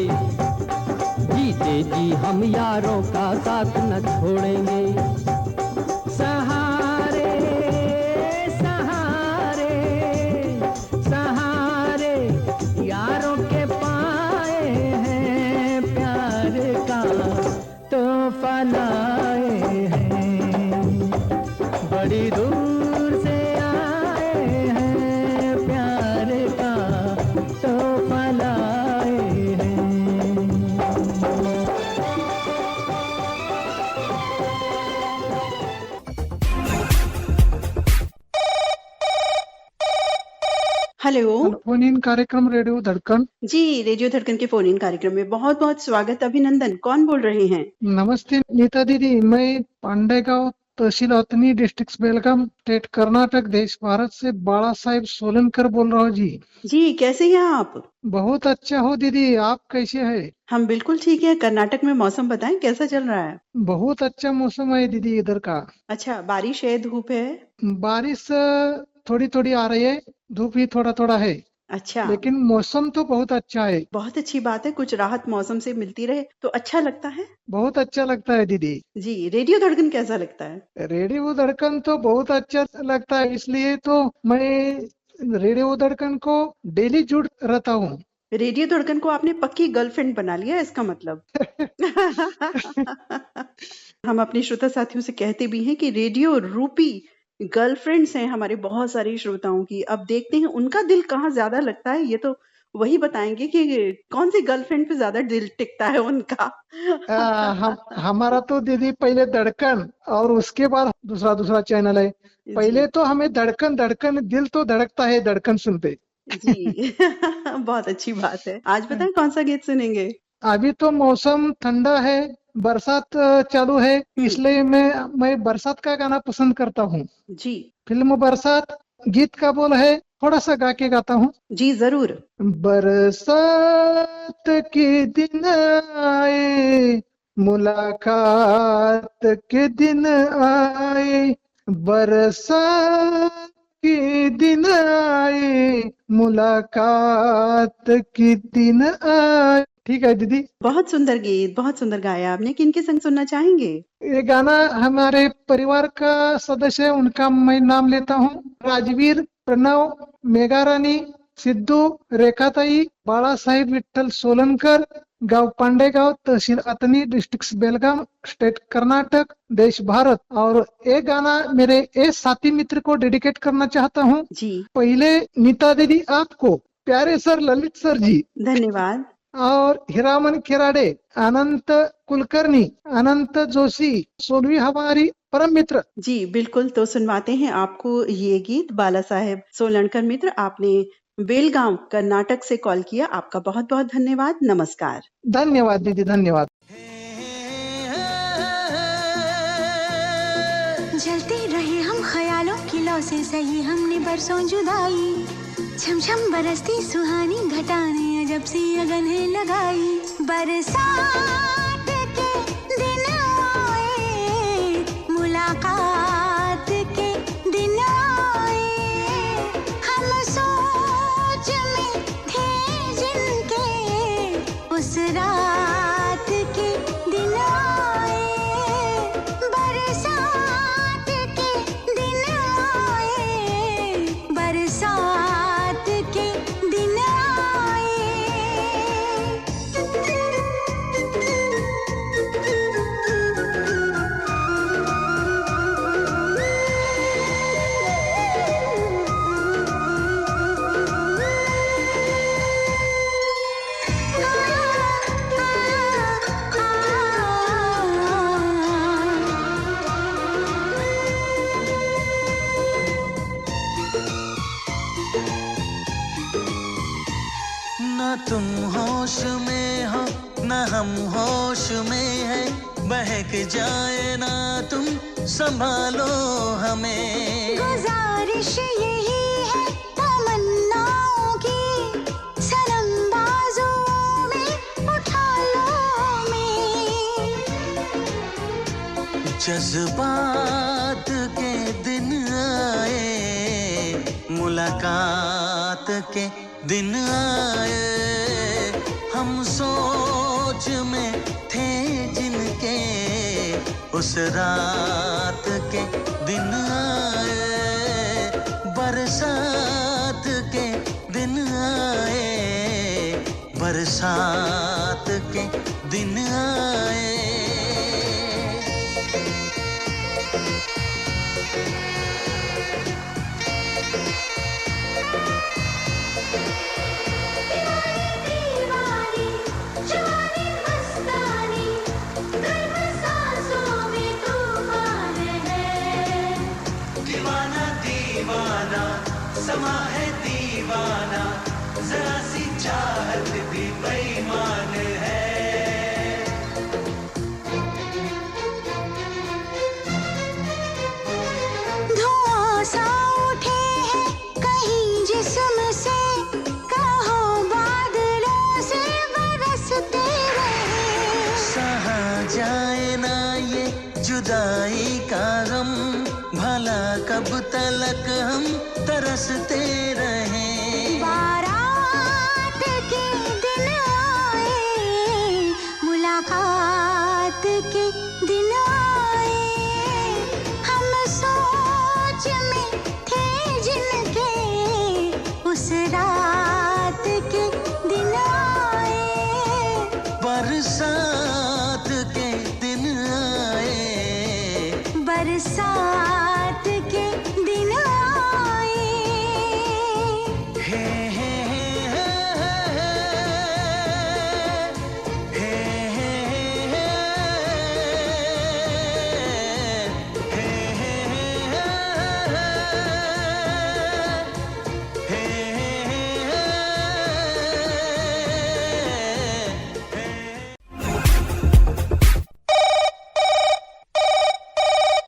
जीते जी हम यारों का साथ न छोड़ेंगे। सहारे सहारे सहारे यारों के पाए हैं, प्यार का तोहफा लाए हैं, बड़ी दूर से आए हैं, प्यार का तोहफा लाए हैं। हेलो। फोन इन कार्यक्रम रेडियो धड़कन। जी, रेडियो धड़कन के फोन इन कार्यक्रम में बहुत बहुत स्वागत, अभिनंदन। कौन बोल रहे हैं? नमस्ते नीता दीदी, मैं पांडेगांव तहसील अतनी डिस्ट्रिक्ट बेलगाम स्टेट कर्नाटक देश भारत से बाला साहेब सोलनकर बोल रहा हूँ जी। जी, कैसे हैं आप? बहुत अच्छा हो दीदी, आप कैसे है? हम बिल्कुल ठीक है। कर्नाटक में मौसम बताएं कैसा चल रहा है? बहुत अच्छा मौसम है दीदी इधर का। अच्छा, बारिश है, धूप है? बारिश थोड़ी थोड़ी आ रही है, धूप भी थोड़ा थोड़ा है, अच्छा, लेकिन मौसम तो बहुत अच्छा है। बहुत अच्छी बात है। कुछ राहत मौसम से मिलती रहे तो अच्छा लगता है। बहुत अच्छा लगता है दीदी। जी, रेडियो धड़कन कैसा लगता है? रेडियो धड़कन तो बहुत अच्छा लगता है, इसलिए तो मैं रेडियो धड़कन को डेली जुड़ रहता हूँ। रेडियो धड़कन को आपने पक्की गर्लफ्रेंड बना लिया इसका मतलब। हम अपने श्रोता साथियों से कहते भी हैं कि रेडियो रूपी गर्लफ्रेंड्स हैं हमारे बहुत सारे श्रोताओं की। अब देखते हैं उनका दिल कहाँ ज्यादा लगता है, ये तो वही बताएंगे कि कौन सी गर्लफ्रेंड पे ज्यादा दिल टिकता है उनका। हमारा तो दीदी पहले धड़कन और उसके बाद दूसरा चैनल है। पहले तो हमें धड़कन धड़कन दिल तो धड़कता है धड़कन सुनते। जी। बहुत अच्छी बात है। आज बताएं कौन सा गीत सुनेंगे? अभी तो मौसम ठंडा है, बरसात चालू है, इसलिए मैं बरसात का गाना पसंद करता हूँ। जी, फिल्म बरसात, गीत का बोल है, थोड़ा सा गा के गाता हूँ। जी जरूर। बरसात के दिन आए, मुलाकात के दिन आए, बरसात के दिन आए, मुलाकात के दिन आए। ठीक है दीदी। बहुत सुंदर गीत, बहुत सुंदर गाया आपने। किनके संग सुनना चाहेंगे? ये गाना हमारे परिवार का सदस्य है, उनका मैं नाम लेता हूँ। राजवीर, प्रणव, मेघा रानी, सिद्धू, रेखाताई, बाला साहेब विठ्ठल सोलनकर, गांव पांडेगांव, तहसील अतनी, डिस्ट्रिक्ट बेलगाम, स्टेट कर्नाटक, देश भारत। और एक गाना मेरे एक साथी मित्र को डेडिकेट करना चाहता हूँ। जी, पहले नीता दीदी आपको, प्यारे सर ललित सर जी, धन्यवाद। और हिरामन खिराडे, अनंत कुलकर्णी, अनंत जोशी, सोनवी हमारी परम मित्र। जी बिल्कुल, तो सुनवाते हैं आपको ये गीत। बाला साहेब सोलनकर मित्र, आपने बेलगांव कर्नाटक से कॉल किया, आपका बहुत बहुत धन्यवाद। नमस्कार। धन्यवाद दीदी, धन्यवाद। जलते रहे हम ख्यालों की लौ से, सही हमने बरसों जुदाई, छम छम बरसती सुहानी घटाने अजब सी अगन है लगाई। बरसात के दिन आए, मुलाकात के दिन आए, हम सोच में थे जिनके, उस रात के दिन आए। बरसात के दिन आए, बरसात तुम होश में हो न हम होश में है, बहक जाए ना तुम संभालो हमें। गुजारिश यही है तमन्नाओं की, सनम बाजुओं में उठा लो हमें। जज्बात के दिन आए, मुलाकात के दिन आए, हम सोच में थे जिनके उस रात के दिन आए, बरसात के दिन आए, बरसात के दिन आए। दीवानी जाने मस्तानी, गर्म सांसों में तूफान है। दीवाना दीवाना समा है दीवाना, जरा सी चाहत भी बेईमान है। धुआं सा उठे हैं कहीं जिस्म से, कहो बादलों से बरसते रहे। सहा जाए ना ये जुदाई का गम, भला कब तलक हम तरसते रहें। बारात के दिन आए, मुलाकात के दिन आए, हम सोच में थे जिनके उस रात के दिन आए। बरसात के दिन आए, बरसात के दिन आए। हे हे हे हे हे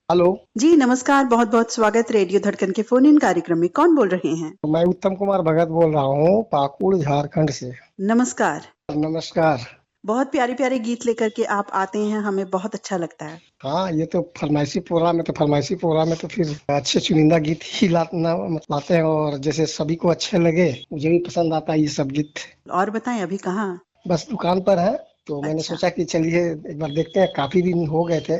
हेलो जी नमस्कार, बहुत बहुत स्वागत रेडियो धड़कन के फोन इन कार्यक्रम में। कौन बोल रहे हैं? मैं उत्तम कुमार भगत बोल रहा हूँ, पाकुड़ झारखंड से। नमस्कार। नमस्कार। बहुत प्यारे प्यारे गीत लेकर के आप आते हैं, हमें बहुत अच्छा लगता है। हाँ, ये तो फरमाइशी प्रोग्राम है तो फिर अच्छे चुनिंदा गीत ही लाते हैं, और जैसे सभी को अच्छे लगे, मुझे भी पसंद आता है ये सब गीत। और बताएं, अभी कहाँ? बस दुकान पर है, तो मैंने अच्छा। सोचा कि चलिए एक बार देखते हैं, काफी दिन हो गए थे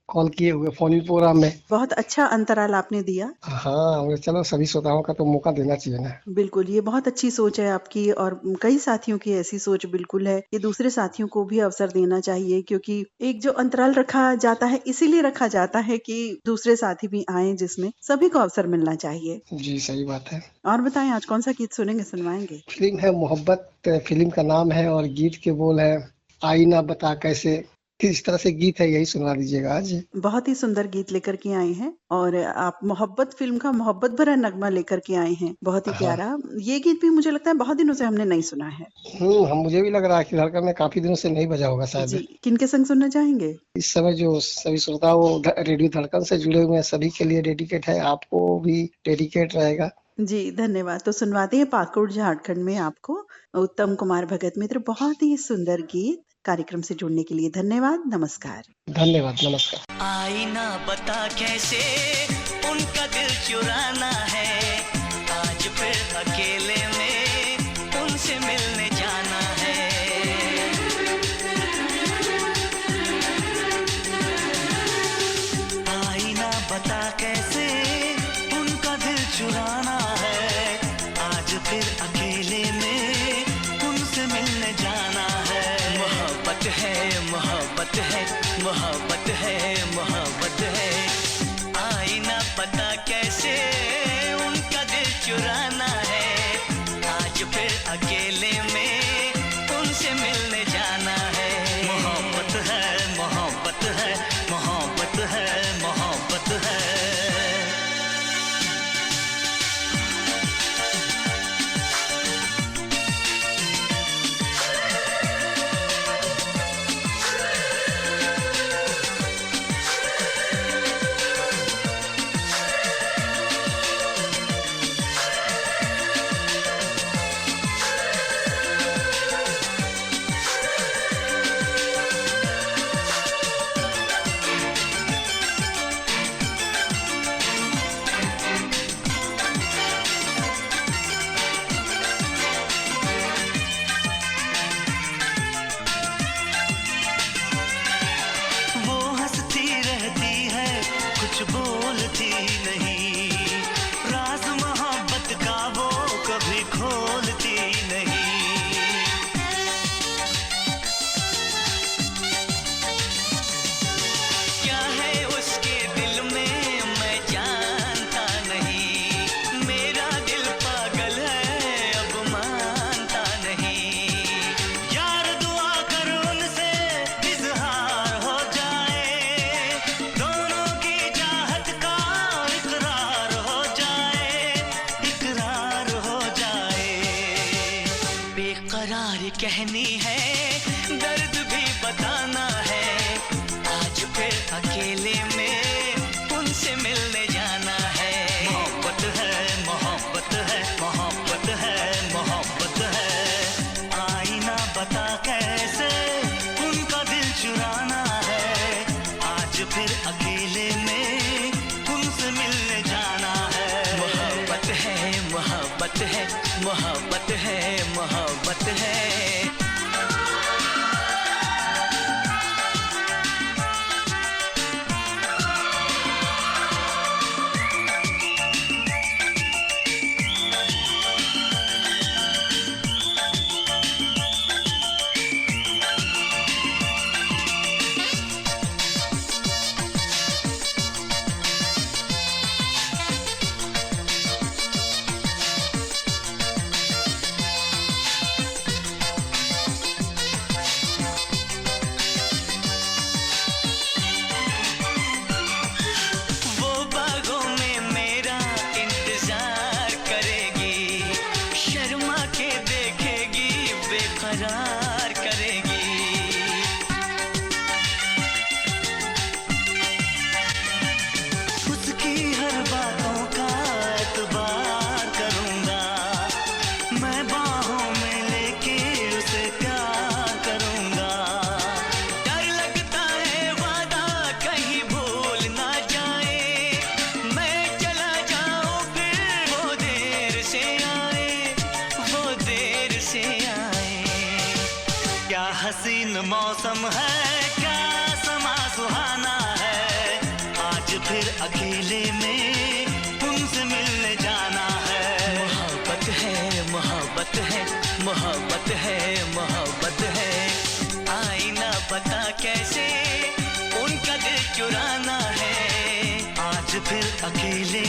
कॉल किए हुए फोन इन प्रोग्राम में। बहुत अच्छा अंतराल आपने दिया। हाँ, चलो सभी श्रोताओं का तो मौका देना चाहिए ना। बिल्कुल, ये बहुत अच्छी सोच है आपकी, और कई साथियों की ऐसी सोच बिल्कुल है। ये दूसरे साथियों को भी अवसर देना चाहिए, क्योंकि एक जो अंतराल रखा जाता है इसीलिए रखा जाता है कि दूसरे साथी भी आए, जिसमें सभी को अवसर मिलना चाहिए। जी सही बात है। और बताएं, आज कौन सा गीत सुनेंगे, सुनवाएंगे? फिल्म है मोहब्बत, फिल्म का नाम है, और गीत के बोल है आई ना बता कैसे। इस तरह से गीत है, यही सुनवा दीजिएगा आज। बहुत ही सुंदर गीत लेकर के आए हैं, और आप मोहब्बत फिल्म का मोहब्बत भरा नगमा लेकर के आए हैं, बहुत ही प्यारा। ये गीत भी मुझे लगता है बहुत दिनों से हमने नहीं सुना है। हम मुझे भी लग रहा है कि धड़कन में काफी दिनों से नहीं बजा होगा शायद। जी, किनके संग सुनना चाहेंगे? इस समय जो सभी श्रोता वो रेडियो धड़कन से जुड़े हुए हैं, सभी के लिए डेडिकेट है, आपको भी डेडिकेट रहेगा। जी धन्यवाद। तो सुनवाते हैं पाकुड़ झारखंड में आपको उत्तम कुमार भगत मित्र, बहुत ही सुंदर गीत। कार्यक्रम से जुड़ने के लिए धन्यवाद, नमस्कार। धन्यवाद, नमस्कार। आई ना बता कैसे उनका दिल चुराना है, आज फिर अकेले में उनसे मिलने जाना है। आई ना बता कैसे उनका दिल चुराना है, आज फिर अकेले में उनसे मिलने जाना है। मोहब्बत है मोहब्बत है मोहब्बत है मोहब्बत है, आई ना पता कैसे उनका ही कहनी है, दर्द भी बताना है, आज फिर अकेले में उनसे मिलने जाना है। मोहब्बत है, मोहब्बत है, मोहब्बत है, मोहब्बत है। आईना बता कैसे उनका दिल चुराना है, आज फिर अकेले में उनसे मिलने जाना है। मोहब्बत है, मोहब्बत है, मोहब्बत है, मोहब्बत है। करार करेगी। उसकी हर बातों का एतबार करूंगा, मैं बाहों में लेके उसे प्यार करूंगा। डर लगता है वादा कहीं भूल ना जाए, मैं चला जाऊं फिर वो देर से आए, वो देर से आए। क्या हसीन मौसम है, क्या समा सुहाना है, आज फिर अकेले में उनसे मिलने जाना है। मोहब्बत है, मोहब्बत है, मोहब्बत है, मोहब्बत है। आईना पता कैसे उनका दिल चुराना है, आज फिर अकेले